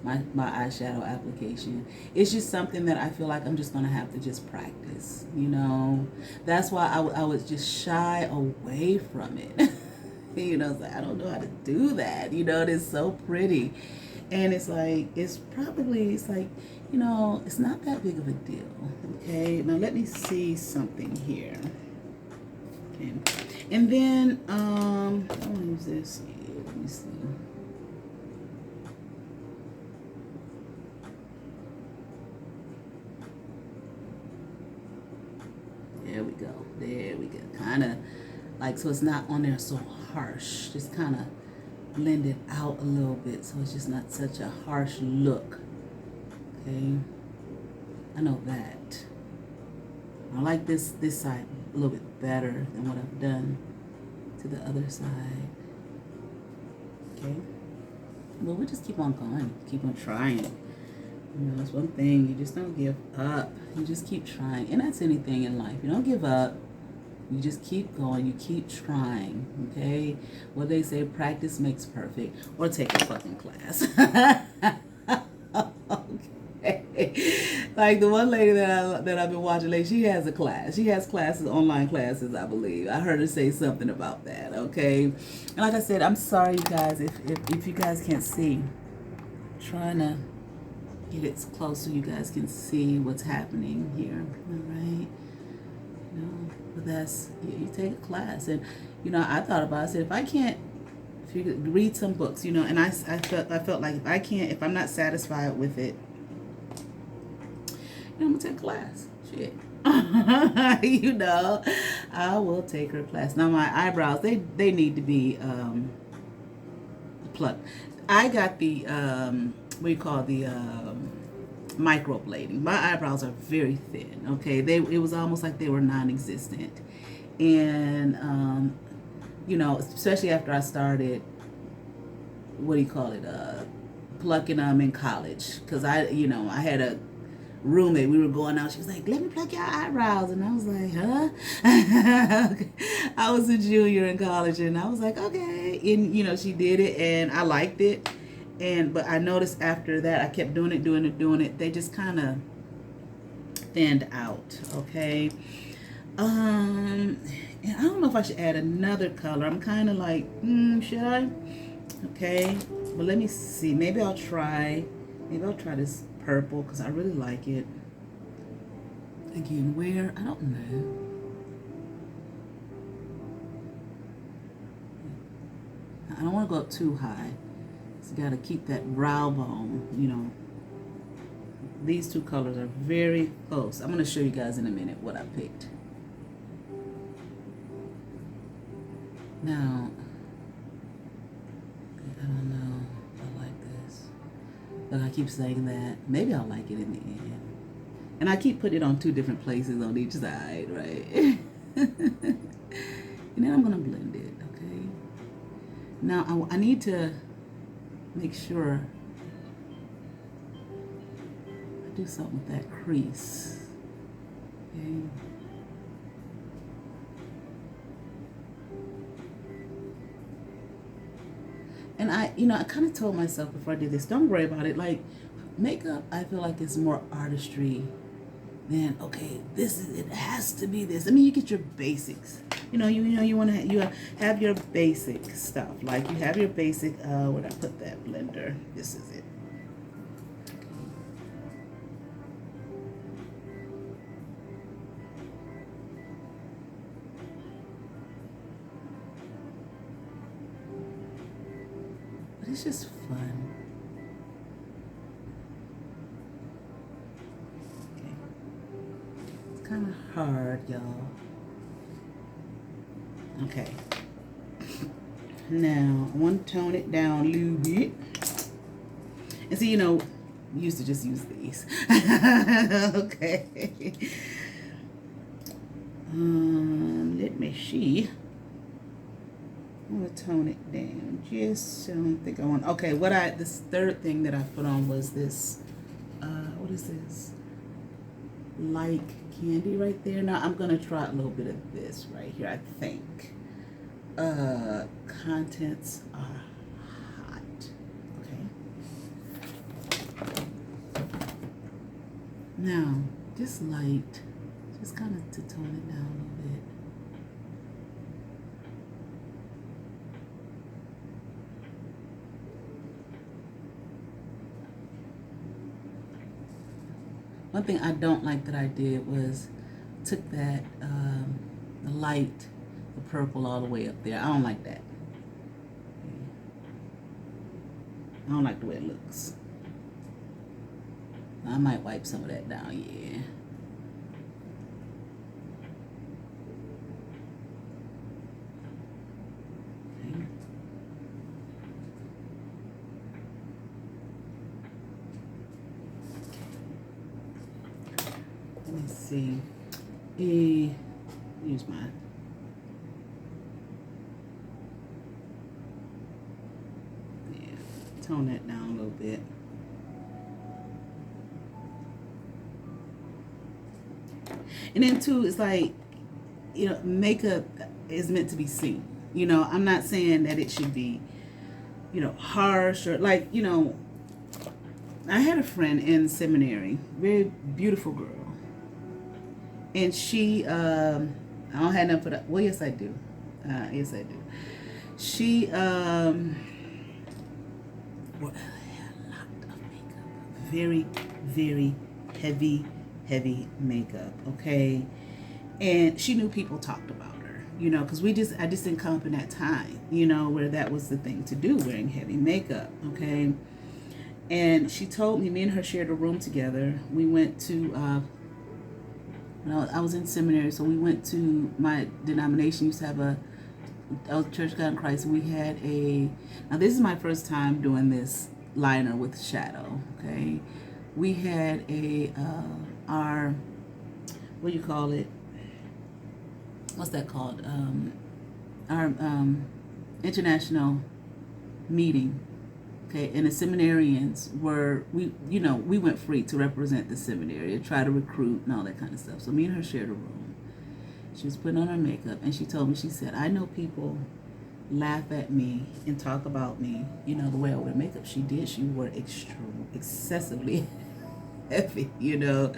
my eyeshadow application. It's just something that I feel like I'm just gonna have to just practice. You know, that's why I would just shy away from it. You know, it's like, I don't know how to do that. You know, it is so pretty, and it's like it's like, you know, it's not that big of a deal. Okay. Now let me see something here. Okay. And then, I want to use this. Let me see. There we go. There we go. Kind of like, so it's not on there so harsh. Just kind of blend it out a little bit so it's just not such a harsh look. Okay. I know that. I like this side a little bit better than what I've done to the other side. Okay. Well, we'll just keep on going. Keep on trying. You know, that's one thing. You just don't give up. You just keep trying. And that's anything in life. You don't give up. You just keep going. You keep trying. Okay? What they say, practice makes perfect. Or take a fucking class. Okay. Like the one lady that I've been watching lately, she has a class. She has classes, online classes, I believe. I heard her say something about that. Okay? And like I said, I'm sorry, you guys, if you guys can't see. I'm trying to get it close so you guys can see what's happening here. All right? You know, but that's, you take a class. And, you know, I thought about it. I said, if you could read some books, you know, and I felt like if I'm not satisfied with it, I'm gonna take a class. Shit. You know, I will take her class. Now my eyebrows, they need to be plucked. I got the what do you call the microblading. My eyebrows are very thin. Okay, it was almost like they were non-existent, and you know, especially after I started, what do you call it, plucking them in college, because I had a roommate. We were going out. She was like, "Let me pluck your eyebrows," and I was like, "Huh?" I was a junior in college, and I was like, "Okay." And you know, she did it, and I liked it. But I noticed after that, I kept doing it. They just kind of thinned out. Okay. And I don't know if I should add another color. I'm kind of like, should I? Okay. But let me see. Maybe I'll try this purple because I really like it. Again, where? I don't know. I don't want to go up too high. So you got to keep that brow bone, you know. These two colors are very close. I'm going to show you guys in a minute what I picked. Now, I don't know if I like this. But I keep saying that. Maybe I'll like it in the end. And I keep putting it on two different places on each side, right? And then I'm going to blend it, okay? Now, I need to make sure I do something with that crease, okay? And I kind of told myself before I did this, don't worry about it. Like, makeup, I feel like it's more artistry than, okay, it has to be this. I mean, you get your basics. You want to have your basic stuff. Like you have your basic, where'd I put that blender? This is it. But it's just fun. Okay. It's kind of hard, y'all. Okay. Now, I want to tone it down a little bit. And see, we used to just use these. Okay. Let me see. I'm going to tone it down just so I don't think I want. Okay, this third thing that I put on was this, what is this? Like candy right there. Now I'm going to try a little bit of this right here, I think. Contents are hot. Okay. Now, just light, just kind of to tone it down a little bit. One thing I don't like that I did was took that, the light, the purple all the way up there. I don't like that. I don't like the way it looks. I might wipe some of that down, yeah. Okay. Let me see. Use mine. Yeah, tone that down a little bit. And then too, it's like you know, makeup is meant to be seen. You know, I'm not saying that it should be, you know, harsh or like, you know, I had a friend in seminary, very beautiful girl. And she, I don't have nothing for that. Well, yes, I do. Yes, I do. She, wore a lot of makeup. Very, very heavy makeup, okay? And she knew people talked about her, you know, because I just didn't come up in that time, you know, where that was the thing to do, wearing heavy makeup, okay? And she told me and her shared a room together. We went to, I was in seminary, so we went to my denomination. Used to have a Church of God in Christ. We had now this is my first time doing this liner with shadow, okay? We had our, what do you call it? What's that called? Our international meeting. Okay, and the seminarians we went free to represent the seminary, try to recruit and all that kind of stuff. So me and her shared a room. She was putting on her makeup, and she told me, she said, I know people laugh at me and talk about me, you know, the way I wear makeup. She did. She wore excessively heavy, you know,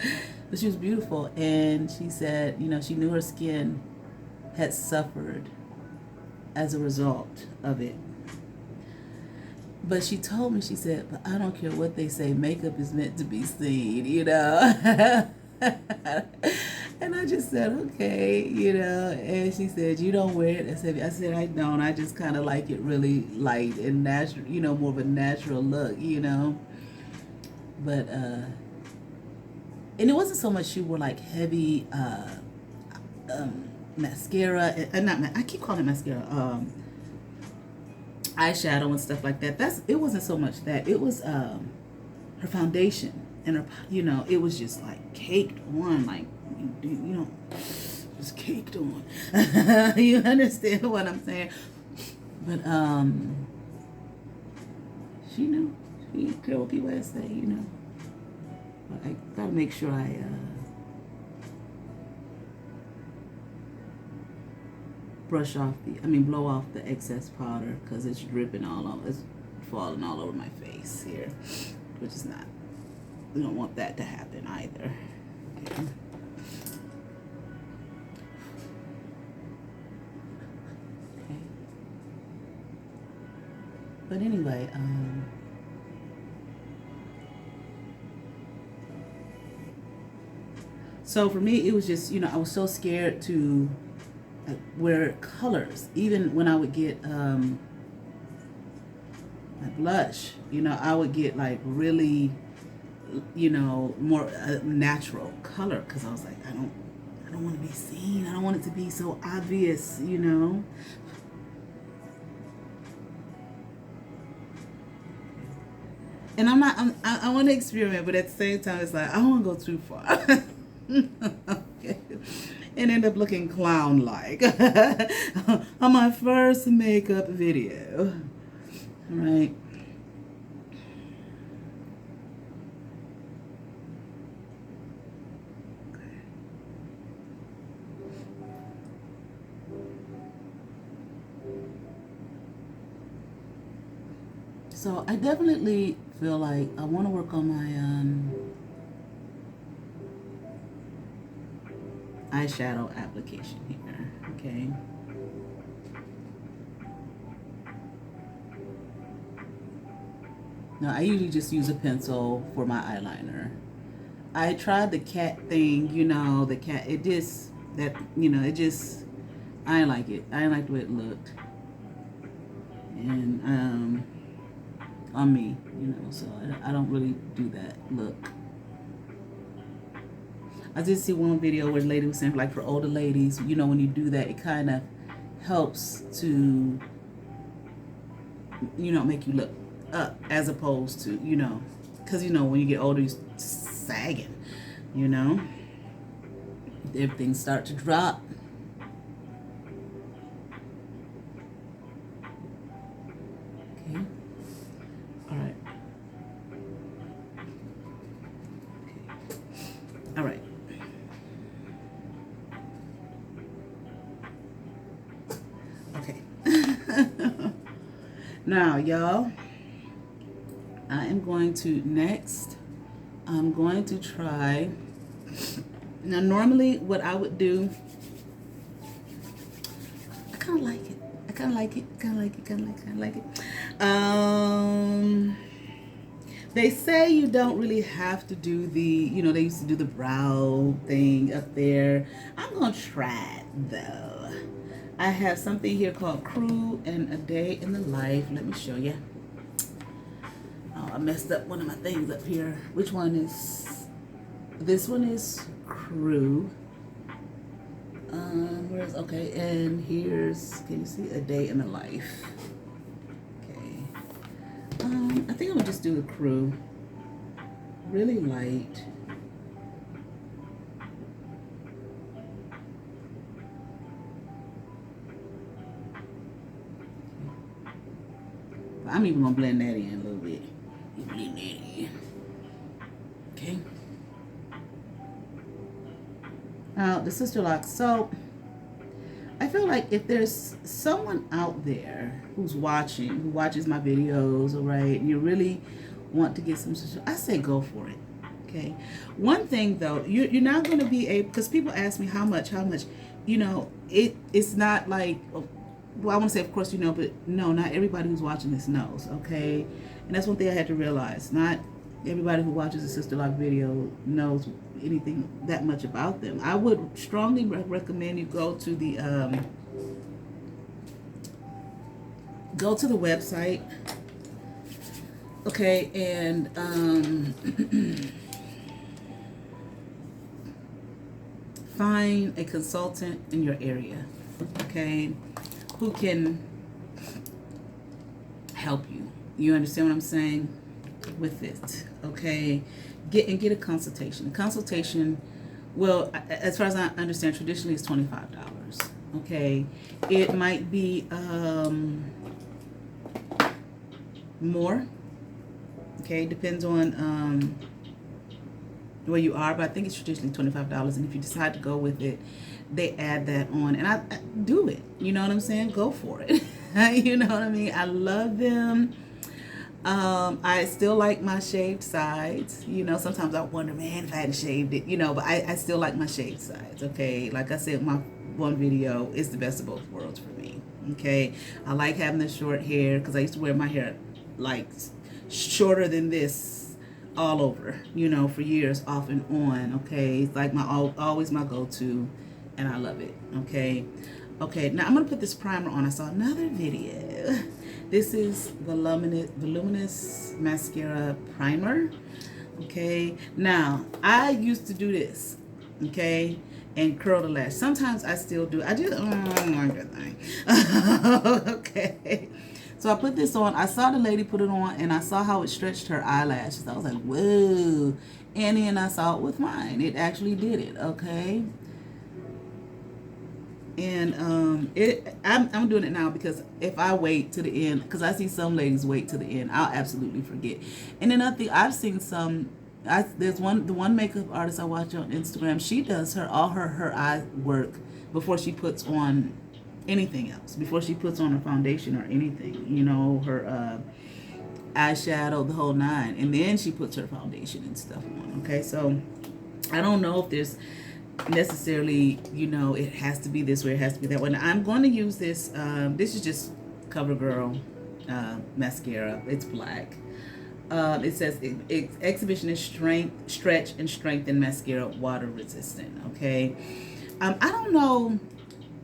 but she was beautiful. And she said, you know, she knew her skin had suffered as a result of it. But she told me, she said, but I don't care what they say, makeup is meant to be seen, you know. And I just said, okay, you know. And she said, you don't wear it. I said, I don't. I just kind of like it really light and natural, you know, more of a natural look, you know. But, and it wasn't so much she wore like heavy mascara, I keep calling it mascara, eyeshadow and stuff like that. It wasn't so much that. It was her foundation and her, you know, it was just like caked on, like, you know, just caked on. You understand what I'm saying? But she knew. She didn't care what people had to say, you know. But I gotta make sure I blow off the excess powder, because it's dripping it's falling all over my face here, which is not, we don't want that to happen either. Okay. Okay. But anyway, so for me, it was just, you know, I was so scared to wear colors. Even when I would get my blush, you know, I would get like really, you know, more natural color, because I was like, I don't want to be seen. I don't want it to be so obvious, you know. And I want to experiment, but at the same time, it's like, I don't want to go too far. Okay. And end up looking clown-like on my first makeup video. All right. So I definitely feel like I want to work on my eyeshadow application here, okay? Now, I usually just use a pencil for my eyeliner. I tried the cat thing, you know, I didn't like it. I didn't like the way it looked. And, on me, you know, so I don't really do that look. I did see one video where the lady was saying, like, for older ladies, you know, when you do that, it kind of helps to, you know, make you look up, as opposed to, you know, because, you know, when you get older, you're sagging, you know, everything start to drop. Okay. All right. Okay. All right. Now, y'all, I am going to next, I'm going to try, now normally what I would do, I kind of like it. I kind of like it. Kind of like it. Kind of like it. They say you don't really have to do the, you know, they used to do the brow thing up there. I'm going to try it, though. I have something here called Crew and a Day in the Life. Let me show you. Oh, I messed up one of my things up here. Which one is, this one is Crew. Where's, okay, and here's, can you see, A Day in the Life. I think I'm gonna just do the Crew. Really light. I'm even gonna blend that in a little bit. Blend that in. Okay. Now the Sisterlocks. So I feel like if there's someone out there who's watching, who watches my videos, all right, and you really want to get some, I say go for it, okay? One thing though, you're not going to be able, because people ask me how much, you know, it's not like, well, I want to say, of course, you know, but no, not everybody who's watching this knows, okay? And that's one thing I had to realize. Not everybody who watches a Sisterlock video knows anything that much about them. I would strongly recommend you go to the website, okay, and find a consultant in your area, okay, who can help you. You understand what I'm saying with it, okay? Get a consultation. A consultation, well, as far as I understand, traditionally it's $25, okay? It might be more, okay? Depends on where you are, but I think it's traditionally $25, and if you decide to go with it, they add that on, and I do it. You know what I'm saying? Go for it. You know what I mean? I love them. I still like my shaved sides. You know, sometimes I wonder, man, if I hadn't shaved it, you know, but I still like my shaved sides, okay? Like I said, my one video is the best of both worlds for me, okay? I like having the short hair because I used to wear my hair, like, shorter than this all over, you know, for years, off and on, okay? It's like always my go-to, and I love it, okay? Okay, now I'm going to put this primer on. I saw another video. This is Voluminous Mascara Primer. Okay, now I used to do this, okay, and curl the lash. Sometimes I still do. I do. Oh my good thing. Okay, so I put this on. I saw the lady put it on, and I saw how it stretched her eyelashes. I was like, whoa. And then I saw it with mine. It actually did it. Okay. And I'm doing it now because if I wait to the end, because I see some ladies wait to the end, I'll absolutely forget. And then I've seen some. The one makeup artist I watch on Instagram. She does all her eye work before she puts on anything else. Before she puts on her foundation or anything, you know, her eyeshadow, the whole nine, and then she puts her foundation and stuff on. Okay, so I don't know if there's necessarily, you know, it has to be this way, it has to be that way. Now, I'm going to use this. This is just CoverGirl mascara. It's black. It says exhibition is stretch and strengthen mascara, water resistant. Okay. I don't know.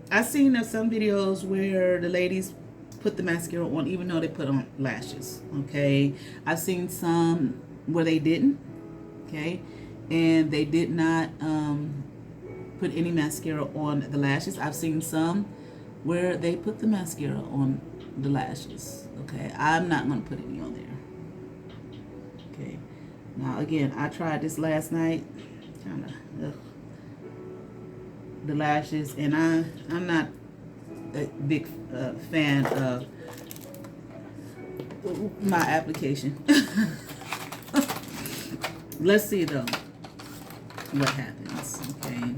I've seen some videos where the ladies put the mascara on even though they put on lashes. Okay. I've seen some where they didn't. Okay. And they did not put any mascara on the lashes. I've seen some where they put the mascara on the lashes. Okay, I'm not going to put any on there. Okay, now again, I tried this last night. The lashes, and I'm not a big fan of my application. Let's see though what happens. Okay.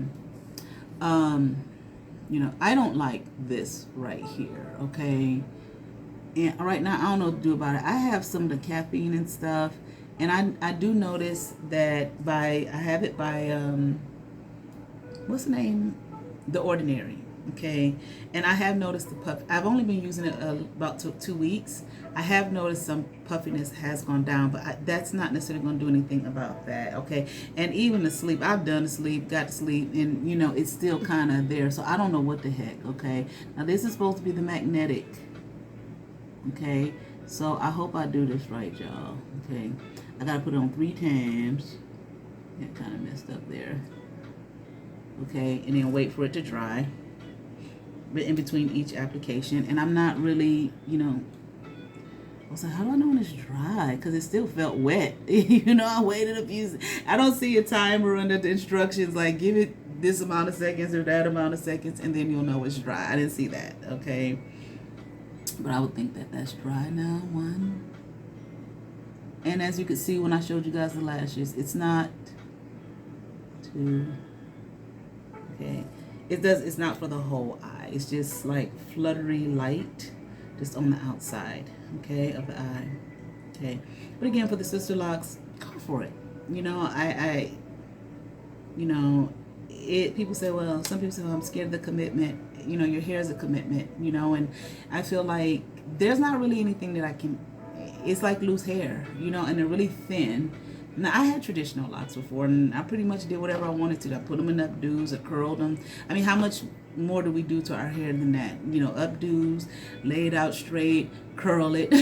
You know, I don't like this right here, okay? And right now, I don't know what to do about it. I have some of the caffeine and stuff, and I do notice that I have it by what's the name? The Ordinary. Okay, and I have noticed the puff. I've only been using it about 2 weeks. I have noticed some puffiness has gone down, but that's not necessarily going to do anything about that. Okay, and even the sleep, I've done the sleep, got to sleep, and it's still kind of there. So I don't know what the heck. Okay, now this is supposed to be the magnetic. Okay, so I hope I do this right, y'all. Okay, I gotta put it on 3 times. It kind of messed up there. Okay, and then wait for it to dry. But in between each application, and I'm not really, I was like, how do I know when it's dry? Because it still felt wet. I waited a few. I don't see a timer under the instructions like give it this amount of seconds or that amount of seconds, and then you'll know it's dry. I didn't see that. Okay, but I would think that that's dry now. 1, and as you could see when I showed you guys the lashes, it's not 2. Okay, it's not for the whole eye. It's just like fluttery light just on the outside, okay, of the eye. Okay, but again, for the Sisterlocks, go for it. People say, well, some people say, well, I'm scared of the commitment. Your hair is a commitment, and I feel like there's not really anything that I can, it's like loose hair, and they're really thin. Now, I had traditional locks before, and I pretty much did whatever I wanted to. I put them in updos, I curled them. I mean, how much more do we do to our hair than that? Updos, lay it out straight, curl it.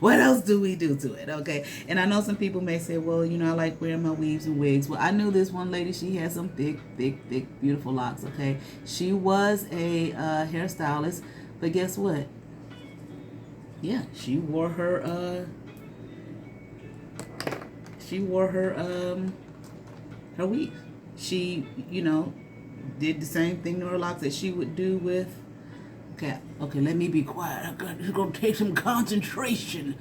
What else do we do to it? Okay. And I know some people may say, well, I like wearing my weaves and wigs. Well, I knew this one lady, she had some thick, beautiful locks. Okay. She was a hairstylist, but guess what? Yeah, she wore her her weave. She, did the same thing to her locks that she would do with. Okay, let me be quiet. It's gonna take some concentration.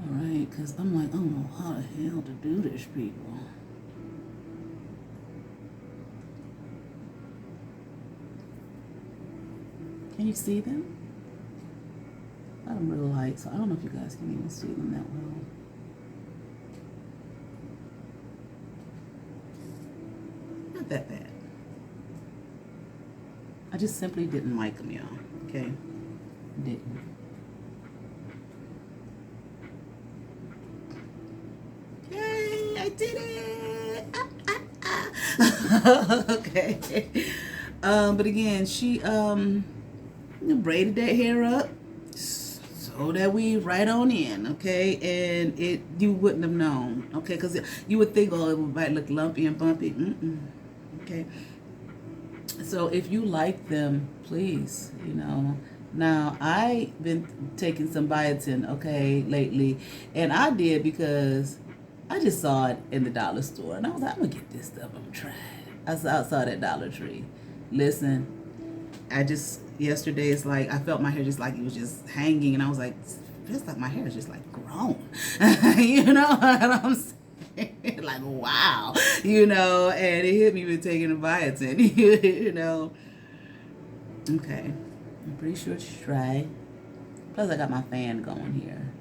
All right, because I'm like, I don't know how the hell to do this, people. Can you see them? I don't really light, so I don't know if you guys can even see them that well. Not that bad. I just simply didn't like them, y'all. Okay? Didn't. Yay! I did it! Okay. But again, she braided that hair up, so that weave right on in, okay? And you wouldn't have known, okay? Because you would think, oh, it might look lumpy and bumpy. Okay. So if you like them, please, Now, I've been taking some biotin, okay, lately. And I did because I just saw it in the dollar store. And I was like, I'm going to get this stuff. I'm going to try it. I saw that Dollar Tree. Listen, yesterday, it's like, I felt my hair just like it was just hanging. And I was like, feels like my hair is just like grown. And I'm saying? Like, wow, and it hit me with taking a biotin, Okay, I'm pretty sure it's dry. Plus, I got my fan going here.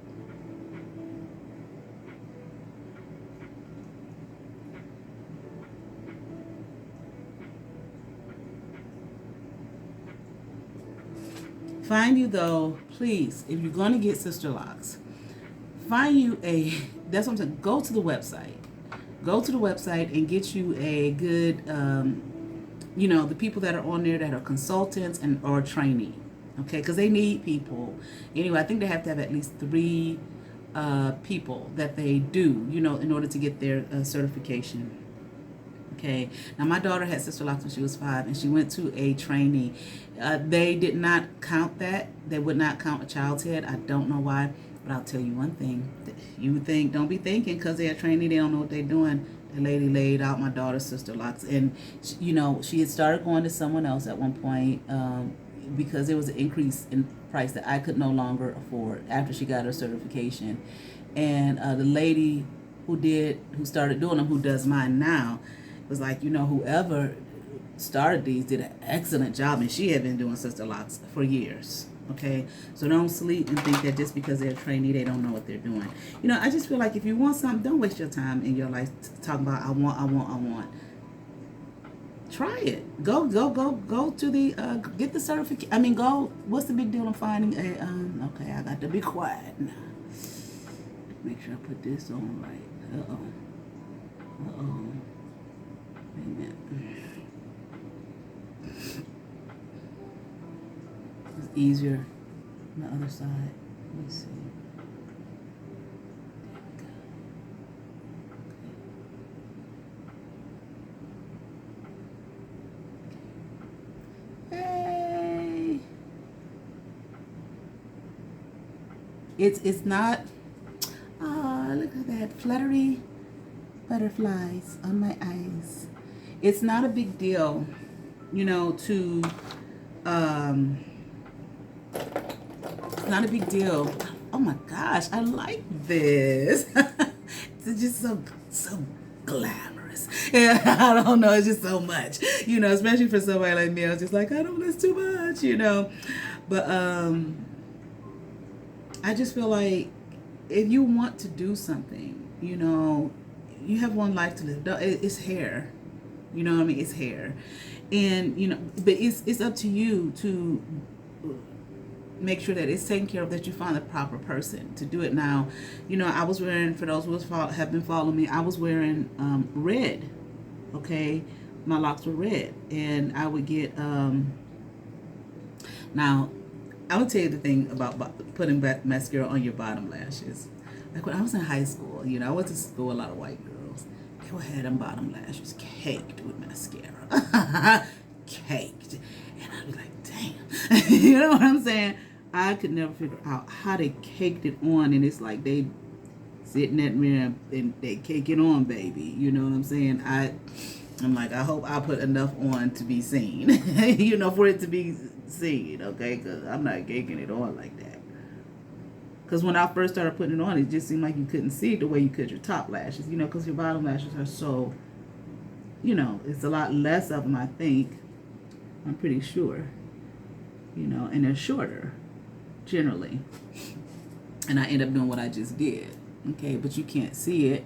Find you, though, please, if you're going to get Sisterlocks, find you that's what I'm saying, go to the website. Go to the website and get you a good, the people that are on there that are consultants or trainee, okay? Because they need people. Anyway, I think they have to have at least 3 people that they do, in order to get their certification. Okay. Now, my daughter had Sisterlocks when she was 5, and she went to a trainee. They did not count that. They would not count a child's head. I don't know why. But I'll tell you one thing. You would think, don't be thinking because they're a trainee, they don't know what they're doing. The lady laid out my daughter's Sisterlocks. And, she had started going to someone else at one point because there was an increase in price that I could no longer afford after she got her certification. And the lady who started doing them, who does mine now, was like, whoever started these did an excellent job. And she had been doing Sisterlocks for years. Okay, so don't sleep and think that just because they're a trainee, they don't know what they're doing. You know, I just feel like if you want something, don't waste your time in your life talking about I want. Try it. Go to the get the certificate. I mean, go. What's the big deal in finding a Okay, I got to be quiet now. Make sure I put this on right. Wait a minute. It's easier on the other side. Let me see. Hey. It's not. Look at that fluttery butterflies on my eyes. It's not a big deal, you know, to it's not a big deal. Oh my gosh, I like this. It's just so glamorous. Yeah, I don't know, it's just so much. You know, especially for somebody like me, I was just like, I don't, that's too much, you know. But I just feel like if you want to do something, you know, you have one life to live. It's hair. You know what I mean? It's hair. And, you know, but it's up to you to make sure that it's taken care of, that you find the proper person to do it. Now, you know, I was wearing, for those who have been following me, I was wearing red, okay? My locks were red. And I would get, now, I would tell you the thing about putting back mascara on your bottom lashes. Like when I was in high school, you know, I went to school, a lot of white girls. They would have them bottom lashes caked with mascara. Caked. And I'd be like, damn. You know what I'm saying? I could never figure out how they caked it on. And it's like they sit in that mirror and they cake it on, baby. You know what I'm saying? I'm like, I hope I put enough on to be seen. You know, for it to be seen, okay? Because I'm not caking it on like that. Because when I first started putting it on, it just seemed like you couldn't see it the way you could your top lashes, you know, because your bottom lashes are so, you know, it's a lot less of them, I think. I'm pretty sure, you know, and they're shorter, generally. And I end up doing what I just did, okay? But you can't see it.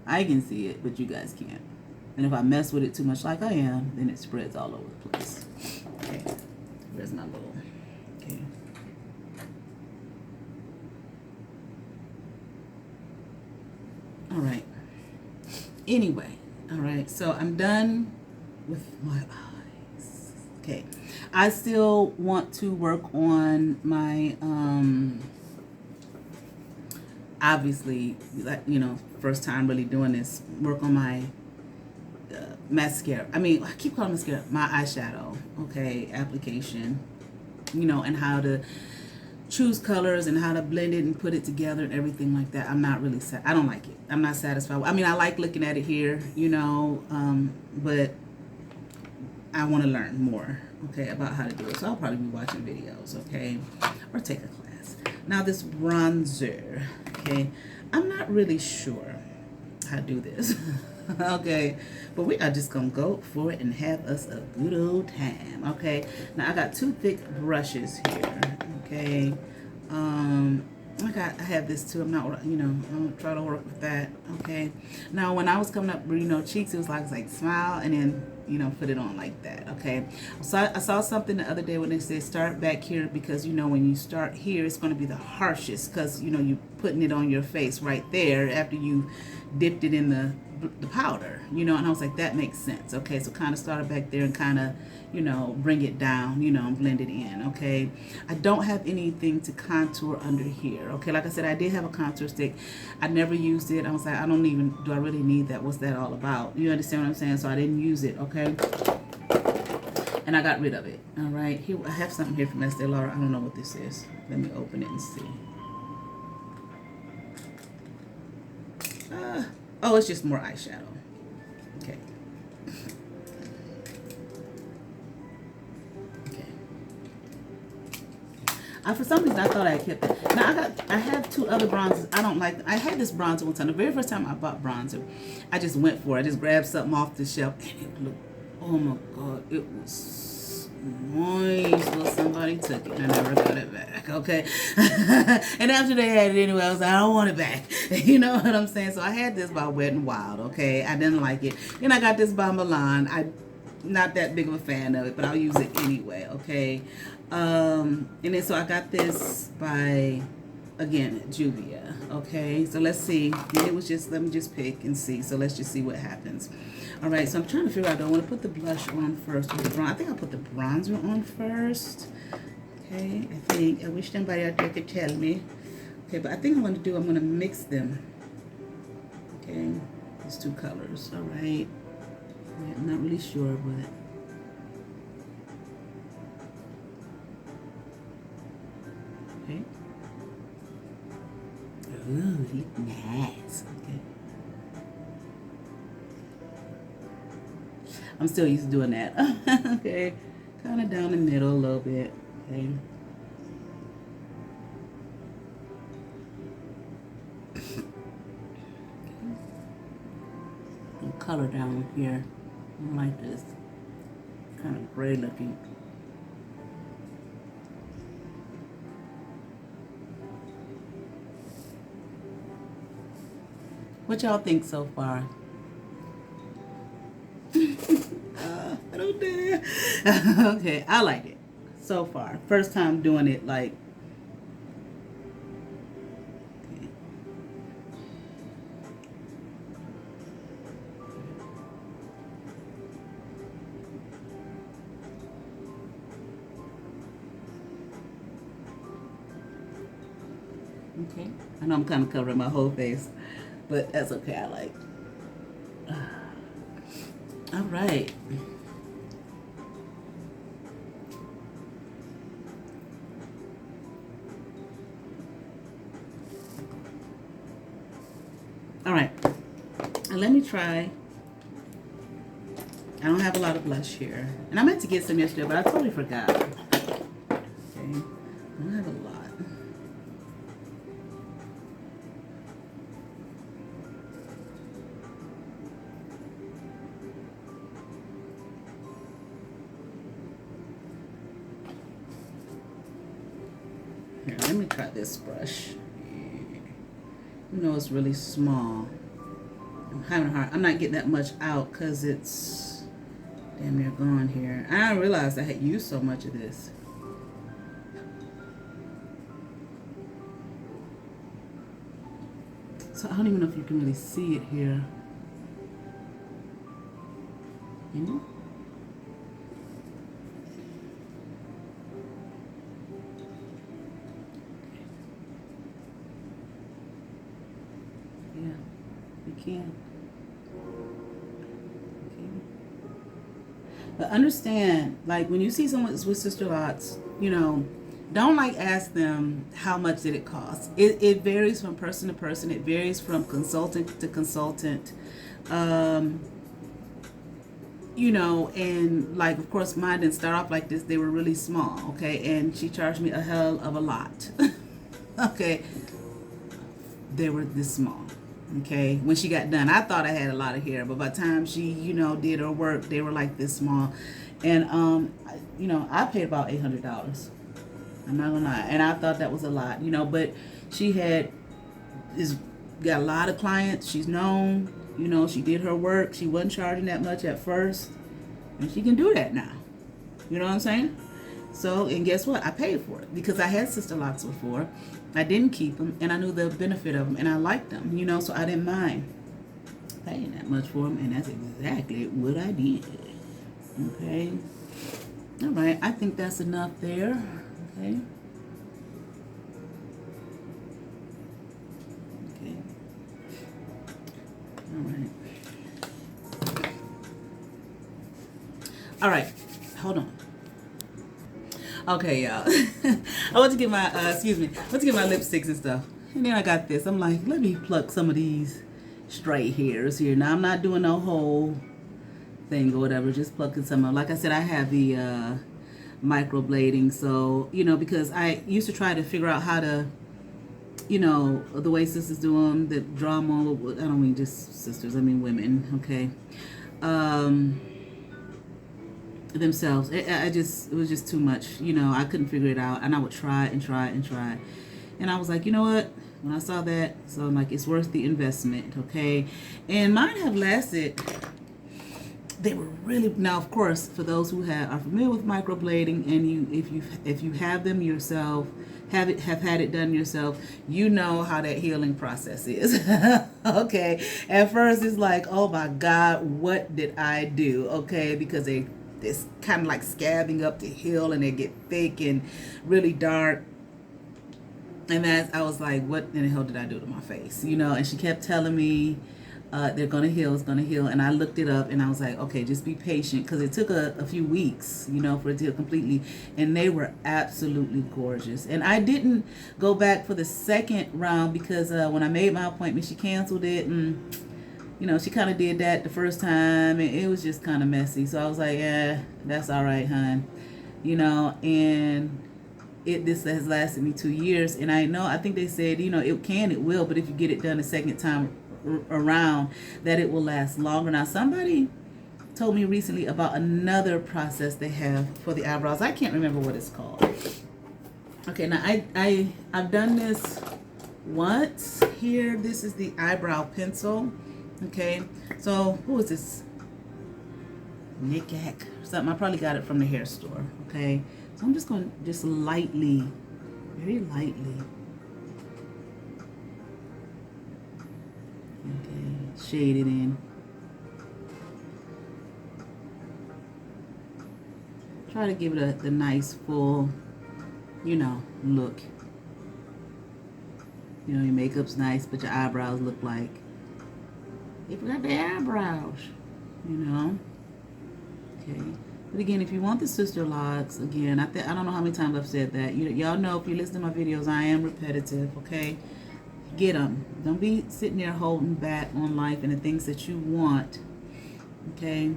I can see it, but you guys can't. And if I mess with it too much like I am, then it spreads all over the place. Okay, where's my little, okay. All right. Anyway, all right. So I'm done with my eyes. Okay. I still want to work on my, obviously, like, you know, first time really doing this, work on my mascara. I mean, I keep calling mascara, my eyeshadow, okay, application, you know, and how to choose colors and how to blend it and put it together and everything like that. I'm not really, I don't like it. I'm not satisfied. I mean, I like looking at it here, you know, but I want to learn more, okay, about how to do it. So I'll probably be watching videos, okay, or take a class. Now this bronzer, okay, I'm not really sure how to do this. Okay, but we are just gonna go for it and have us a good old time. Okay, now I got two thick brushes here. Okay, I have this too. I'm not, you know, I'm gonna try to work with that. Okay, now when I was coming up, you know, cheeks, it was like smile and then, you know, put it on like that. Okay, so I saw something the other day when they said start back here, because, you know, when you start here, it's going to be the harshest, because, you know, you're putting it on your face right there after you dipped it in the powder, you know. And I was like, that makes sense. Okay, so kind of started back there and kind of, you know, bring it down, you know, and blend it in. Okay, I don't have anything to contour under here. Okay, like I said, I did have a contour stick. I never used it. I was like, do I really need that? What's that all about? You understand what I'm saying? So I didn't use it. Okay, and I got rid of it. All right, here I have something here from Estee Lauder. I don't know what this is. Let me open it and see. Oh, it's just more eyeshadow. Okay. For some reason, I thought I kept it. Now, I have two other bronzers. I don't like. I had this bronzer one time. The very first time I bought bronzer, I just went for it. I just grabbed something off the shelf, and it looked, oh my God, it was Nice. Well, somebody took it. I never got it back. Okay. And after they had it anyway, I was like, I don't want it back. You know what I'm saying? So I had this by Wet n Wild. Okay. I didn't like it. Then I got this by Milan. I not that big of a fan of it, but I'll use it anyway. Okay. And then so I got this by, again, Juvia. Okay. So let's see. It was just, let me just pick and see. So let's just see what happens. All right, so I'm trying to figure out, do I want to put the blush on first or the bronzer? I think I'll put the bronzer on first. Okay, I wish somebody out there could tell me. Okay, but I think I'm going to mix them. Okay, these two colors. All right. I'm not really sure, but. Okay. Ooh, he look nice. Okay. I'm still used to doing that. Okay. Kind of down the middle a little bit. Okay. And color down here. I like this. Kind of gray looking. What y'all think so far? I don't dare. Okay, I like it so far. First time doing it like. Okay, I know I'm kind of covering my whole face, but that's okay. I like. All right. All right, and let me try. I don't have a lot of blush here, and I meant to get some yesterday, but I totally forgot. Okay, I don't have a lot. Here, let me try this brush. You know, it's really small. I'm not getting that much out because it's damn near gone here. I didn't realize I had used so much of this. So I don't even know if you can really see it here. You know? Yeah, you can. Okay. But understand, like when you see someone with Sisterlocks, you know, don't like ask them how much did it cost. It varies from person to person. It varies from consultant to consultant. You know, and like of course mine didn't start off like this. They were really small, okay, and she charged me a hell of a lot. Okay, they were this small. Okay, when she got done, I thought I had a lot of hair, but by the time she, you know, did her work, they were like this small. And you know, I paid about $800. I'm not gonna lie, and I thought that was a lot, you know. But she got a lot of clients. She's known, you know. She did her work. She wasn't charging that much at first, and she can do that now. You know what I'm saying? So, and guess what? I paid for it because I had Sisterlocks before. I didn't keep them, and I knew the benefit of them, and I liked them, you know, so I didn't mind paying that much for them, and that's exactly what I did. Okay. All right. I think that's enough there. Okay. Okay. All right. All right. Hold on. Okay, y'all. I want to get my, excuse me, I want to get my lipsticks and stuff. And then I got this. I'm like, let me pluck some of these stray hairs here. Now, I'm not doing no whole thing or whatever. Just plucking some of them. Like I said, I have the microblading. So, you know, because I used to try to figure out how to, you know, the way sisters do them, the drama. I don't mean just sisters. I mean women, okay? themselves. It was just too much. You know, I couldn't figure it out, and I would try and try and try, and I was like, you know what? When I saw that, so I'm like, it's worth the investment, okay? And mine have lasted. They were really, now of course, for those who are familiar with microblading, and if you have them yourself, have had it done yourself, you know how that healing process is. Okay, at first it's like, oh my God, what did I do? Okay, because it's kind of like scabbing up the hill, and they get thick and really dark. And then I was like, what in the hell did I do to my face? You know, and she kept telling me, they're going to heal, it's going to heal. And I looked it up, and I was like, okay, just be patient. Because it took a few weeks, you know, for it to heal completely. And they were absolutely gorgeous. And I didn't go back for the second round because when I made my appointment, she canceled it. And, you know, she kind of did that the first time. And it was just kind of messy. So I was like, yeah, that's all right, hon. You know, and this has lasted me 2 years, and I think they said, you know, it will, but if you get it done a second time around, that it will last longer. Now, somebody told me recently about another process they have for the eyebrows. I can't remember what it's called. Okay, now I've done this once here. This is the eyebrow pencil. Okay, so who is this? Nick-Ack something. I probably got it from the hair store. Okay, so I'm just going to just lightly, very lightly. Okay, shade it in. Try to give it the nice full, you know, look. You know, your makeup's nice, but your eyebrows look like they forgot their eyebrows, you know. Okay. But again, if you want the Sisterlocks, again, I don't know how many times I've said that. Y'all know if you listen to my videos, I am repetitive, okay? Get them. Don't be sitting there holding back on life and the things that you want, okay?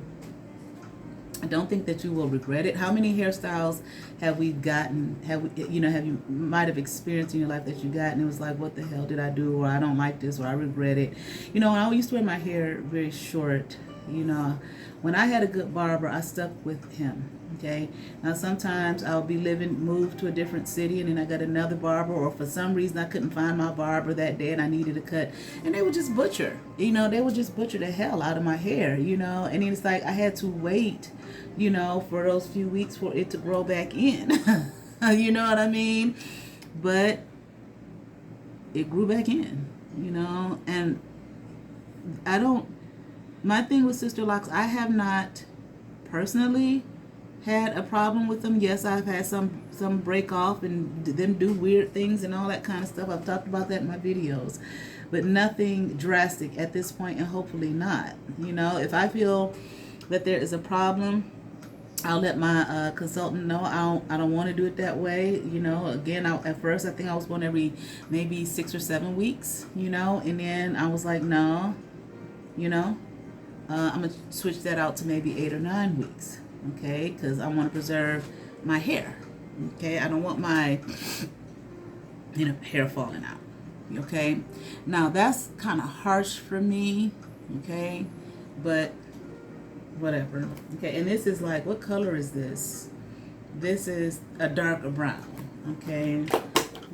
I don't think that you will regret it. How many hairstyles have we gotten, have you might have experienced in your life that you got and it was like, what the hell did I do? Or I don't like this, or I regret it. You know, I used to wear my hair very short. You know, when I had a good barber, I stuck with him. Okay. Now sometimes I'll be moved to a different city, and then I got another barber, or for some reason I couldn't find my barber that day and I needed a cut, and they would just butcher. You know, they would just butcher the hell out of my hair. You know, and it's like I had to wait, you know, for those few weeks for it to grow back in. You know what I mean? But it grew back in. You know, and my thing with Sisterlocks, I have not personally had a problem with them. Yes, I've had some break off and them do weird things and all that kind of stuff. I've talked about that in my videos, but nothing drastic at this point, and hopefully not. You know, if I feel that there is a problem, I'll let my consultant know. I don't want to do it that way. You know, again, at first I think I was going every maybe 6 or 7 weeks. You know, and then I was like, no, you know. I'm going to switch that out to maybe 8 or 9 weeks, okay? Because I want to preserve my hair, okay? I don't want my, hair falling out, okay? Now, that's kind of harsh for me, okay? But whatever, okay? And this is like, what color is this? This is a darker brown, okay?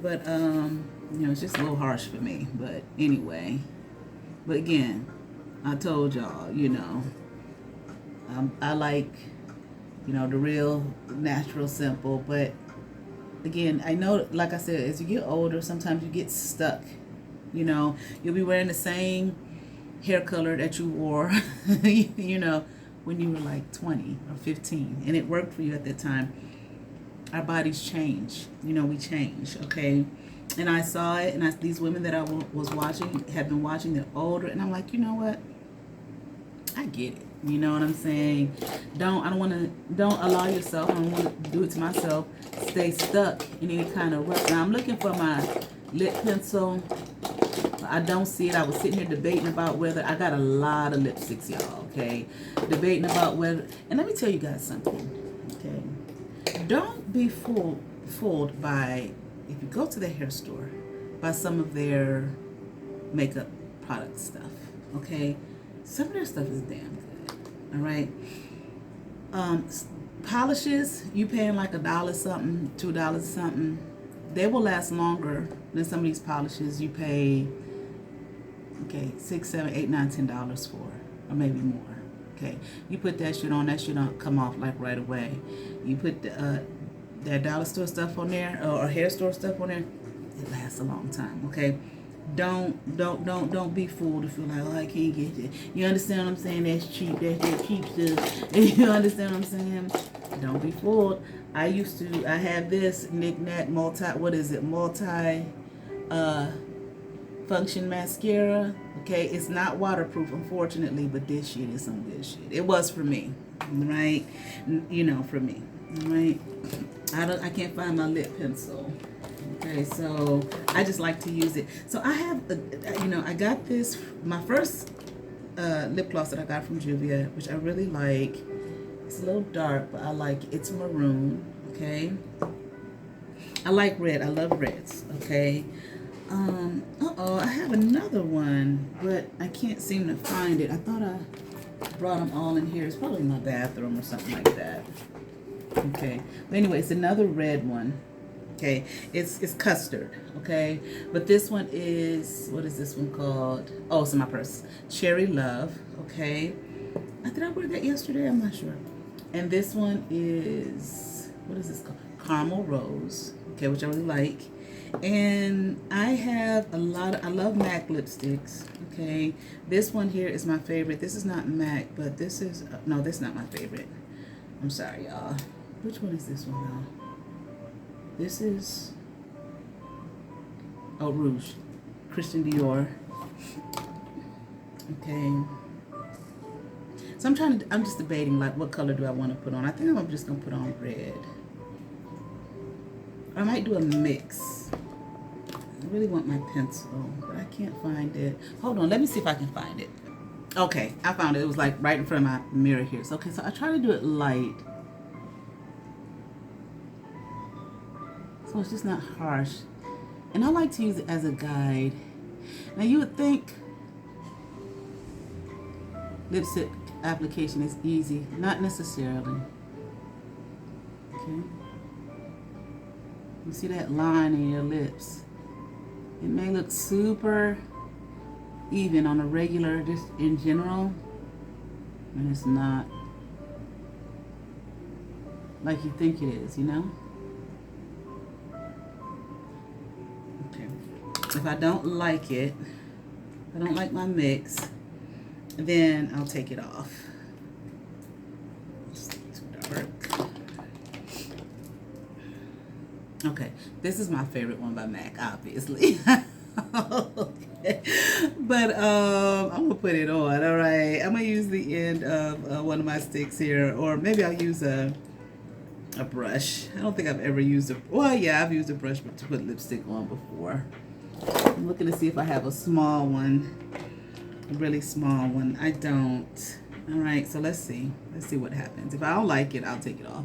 But, it's just a little harsh for me. But anyway, but again, I told y'all, I like, the real, natural, simple. But again, I know, like I said, as you get older, sometimes you get stuck. You'll be wearing the same hair color that you wore, when you were like 20 or 15, and it worked for you at that time. Our bodies change. We change, okay? And I saw it, and these women that I was watching, have been watching, they're older, and I'm like, you know what? I get it. You know what I'm saying? Don't allow yourself, I don't want to do it to myself, stay stuck in any kind of rut. Now, I'm looking for my lip pencil. I don't see it. I was sitting here debating about whether, I got a lot of lipsticks, y'all, okay? Debating about whether, and let me tell you guys something, okay? Don't be fooled by, if you go to the hair store, by some of their makeup product stuff, okay? Some of their stuff is damn good, all right? Polishes, you paying like $1 something, $2 something. They will last longer than some of these polishes you pay, okay, $6, $7, $8, $9, $10 for, or maybe more. Okay, you put that shit on, that shit don't come off like right away. You put that dollar store stuff on there, or hair store stuff on there, it lasts a long time. Okay, don't be fooled if you're like, oh, I can't get it. You understand what I'm saying? That's cheap. That's cheap stuff. You understand what I'm saying? Don't be fooled. I have this knick-knack multi function mascara. Okay, it's not waterproof, unfortunately, but this shit is some good shit. It was for me, right? You know, for me, right? I can't find my lip pencil. Okay, so I just like to use it. So I have, I got this, my first lip gloss that I got from Juvia, which I really like. It's a little dark, but I like it. It's maroon, okay? I like red. I love reds, okay? I have another one, but I can't seem to find it. I thought I brought them all in here. It's probably in my bathroom or something like that. Okay, but anyway, it's another red one. Okay, it's custard, okay? But this one is, what is this one called? Oh, it's in my purse. Cherry Love, okay? Did I wear that yesterday? I'm not sure. And this one is, what is this called? Caramel Rose, okay, which I really like. And I have I love MAC lipsticks, okay? This one here is my favorite. This is not MAC, but this is, no, this is not my favorite. I'm sorry, y'all. Which one is this one, though? This is, oh, Rouge, Christian Dior. Okay. So I'm just debating, like, what color do I want to put on? I think I'm just going to put on red. I might do a mix. I really want my pencil, but I can't find it. Hold on, let me see if I can find it. Okay, I found it. It was like right in front of my mirror here. So, okay, so I try to do it light. So it's just not harsh. And I like to use it as a guide. Now you would think lipstick application is easy. Not necessarily. Okay. You see that line in your lips. It may look super even on a regular, just in general, and it's not like you think it is, you know? Okay. If I don't like it, if I don't like my mix, then I'll take it off. It's too dark. Okay, this is my favorite one by MAC, obviously. Okay. But I'm gonna put it on. All right, I'm gonna use the end of one of my sticks here, or maybe I'll use a brush. I don't think I've ever used a, well, yeah, I've used a brush to put lipstick on before. I'm looking to see if I have a small one, a really small one. I don't. All right, so let's see what happens. If I don't like it, I'll take it off.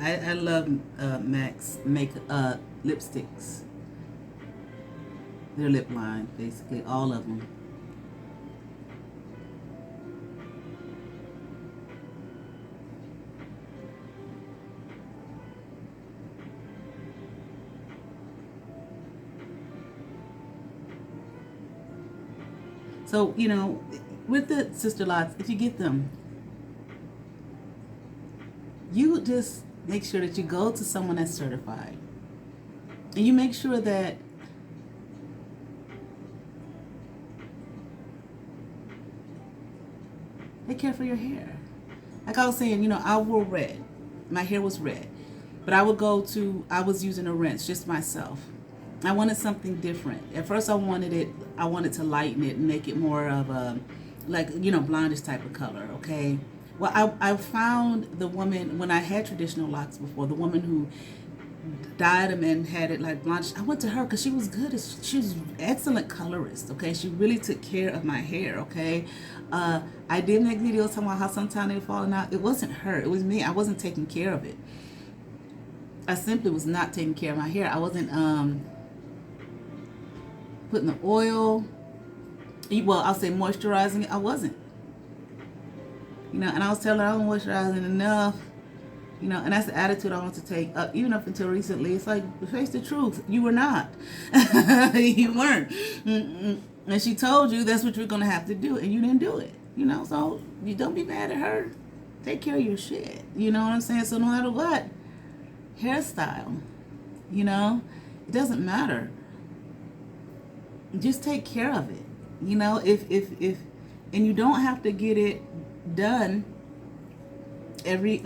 I love MAC's lipsticks. Their lip line, basically, all of them. So, you know, with the Sisterlocks, if you get them, you just make sure that you go to someone that's certified. And you make sure that they care for your hair. Like I was saying, you know, I wore red. My hair was red. But I was using a rinse just myself. I wanted something different. At first I wanted to lighten it and make it more of a, like, you know, blondish type of color, okay? Well, I found the woman, when I had traditional locks before, the woman who dyed them and had it like blonde. I went to her because she was good. She was an excellent colorist. Okay, she really took care of my hair. Okay, I did make videos talking about how sometimes they were falling out. It wasn't her. It was me. I wasn't taking care of it. I simply was not taking care of my hair. I wasn't putting the oil. Well, I'll say moisturizing it. I wasn't. And I was telling her I wasn't moisturizing enough. And that's the attitude I want to take up, even up until recently. It's like, face the truth, you were not. You weren't. And she told you that's what you're going to have to do, and you didn't do it. So you don't be mad at her. Take care of your shit. You know what I'm saying? So no matter what, hairstyle, it doesn't matter. Just take care of it. If and you don't have to get it done every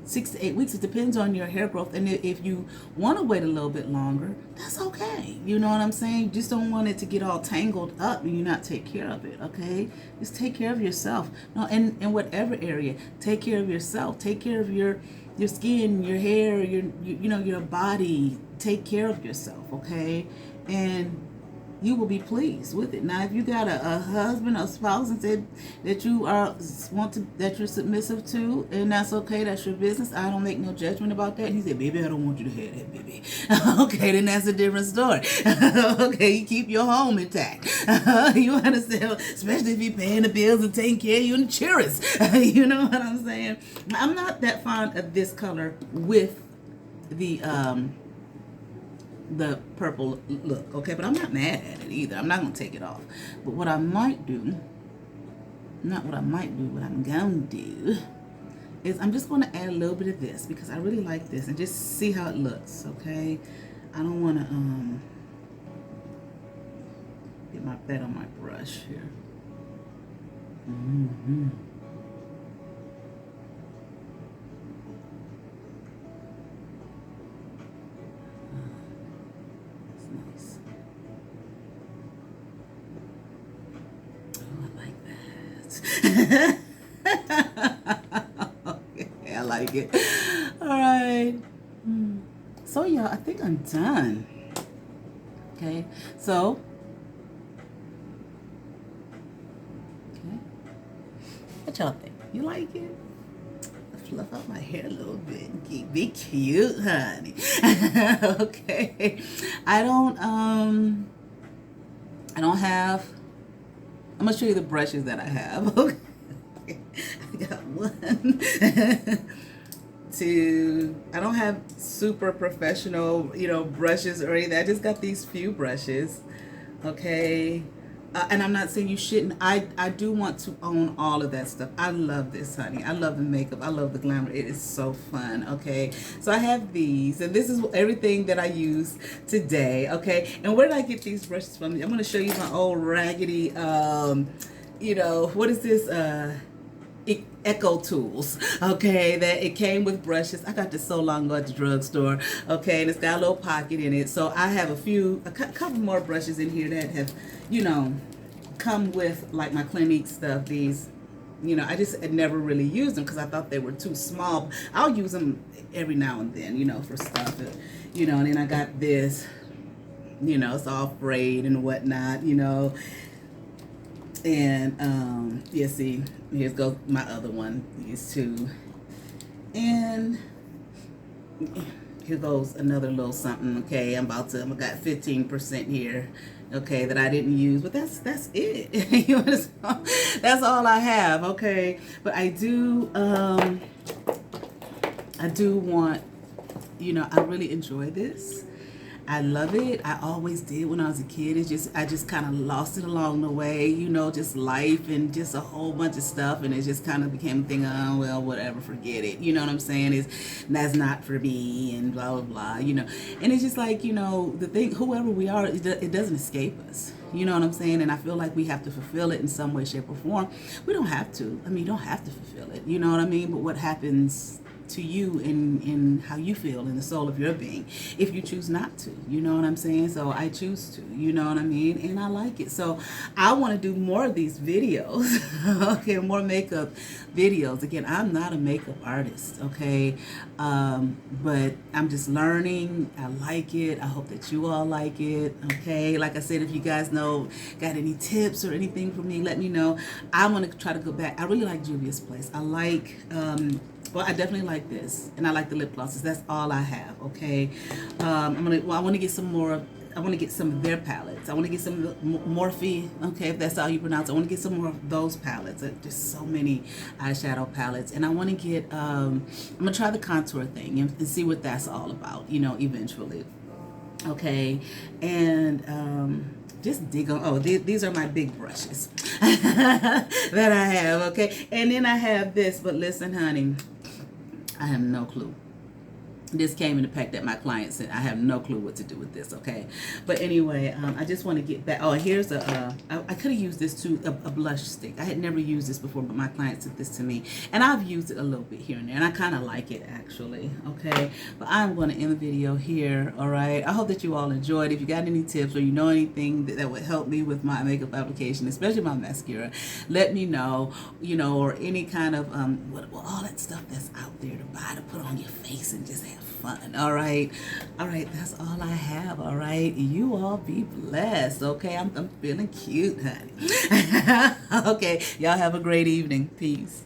6 to 8 weeks. It depends on your hair growth, and if you want to wait a little bit longer, that's okay. You know what I'm saying? You just don't want it to get all tangled up and you not take care of it. Okay, just take care of yourself. No, in whatever area, take care of yourself. Take care of your skin, your hair, your body. Take care of yourself. Okay, and you will be pleased with it. Now, if you got a husband or spouse and said that that you're submissive to, and that's okay, that's your business. I don't make no judgment about that. And he said, baby, I don't want you to have that, baby. Okay, then that's a different story. Okay, you keep your home intact. You understand? Especially if you're paying the bills and taking care of you and the children. You know what I'm saying? I'm not that fond of this color with the purple look, okay? But I'm not mad at it either. I'm not going to take it off. But what I might do, what I'm going to do is I'm just going to add a little bit of this because I really like this and just see how it looks, okay? I don't want to get that on my brush here. Mm-hmm. Okay, I like it. All right. So, y'all, I think I'm done. Okay. So, what y'all think? You like it? Fluff out my hair a little bit and keep me cute, honey. Okay. I don't have. I'm gonna show you the brushes that I have. Okay. I got 1, 2. I don't have super professional, brushes or anything. I just got these few brushes. Okay. And I'm not saying you shouldn't. I do want to own all of that stuff. I love this, honey. I love the makeup. I love the glamour. It is so fun, okay? So I have these, and this is everything that I use today, okay? And where did I get these brushes from? I'm going to show you my old raggedy, what is this? Echo Tools, okay, that it came with brushes. I got this so long ago at the drugstore, okay, and it's got a little pocket in it. So I have a couple more brushes in here that have, come with like my Clinique stuff. These, I just had never really used them because I thought they were too small. I'll use them every now and then, for stuff, and then I got this, it's all frayed and whatnot, and yeah, see, here's goes my other one, these two, and here goes another little something. Okay, I got 15% here, okay, that I didn't use, but that's it. That's all I have, okay. But I do want, I really enjoy this. I love it. I always did when I was a kid. I just kind of lost it along the way, just life and just a whole bunch of stuff, and it just kind of became a thing. Oh well, whatever, forget it. You know what I'm saying? That's not for me, and blah blah blah. And it's just like the thing. Whoever we are, it doesn't escape us. You know what I'm saying? And I feel like we have to fulfill it in some way, shape, or form. We don't have to. I mean, you don't have to fulfill it. You know what I mean? But what happens to you in how you feel in the soul of your being. If you choose not to, you know what I'm saying? So I choose to, you know what I mean? And I like it. So I want to do more of these videos, okay, more makeup videos. Again, I'm not a makeup artist, okay, but I'm just learning. I like it. I hope that you all like it, okay? Like I said, if you guys know, got any tips or anything for me, let me know. I'm going to try to go back. I really like Juvia's Place. I like, well, I definitely like this, and I like the lip glosses. That's all I have, okay? I want to get some more. I want to get some of their palettes. I want to get some of the Morphe, okay, if that's how you pronounce it. I want to get some more of those palettes. There's so many eyeshadow palettes. And I want to get, I'm going to try the contour thing and see what that's all about, you know, eventually. Okay, and just dig on, oh, these are my big brushes that I have, okay? And then I have this, but listen, honey, I have no clue. This came in the pack that my client sent. I have no clue what to do with this, okay? But anyway, I just want to get back. Oh, here's I could have used this too, a blush stick. I had never used this before, but my client sent this to me. And I've used it a little bit here and there, and I kind of like it, actually, okay? But I'm going to end the video here, all right? I hope that you all enjoyed. If you got any tips or you know anything that would help me with my makeup application, especially my mascara, let me know, you know, or any kind of, all that stuff that's out there to buy to put on your face and just have fun. All right, that's all I have. All right, you all be blessed. Okay, I'm feeling cute, honey. Okay, y'all have a great evening. Peace.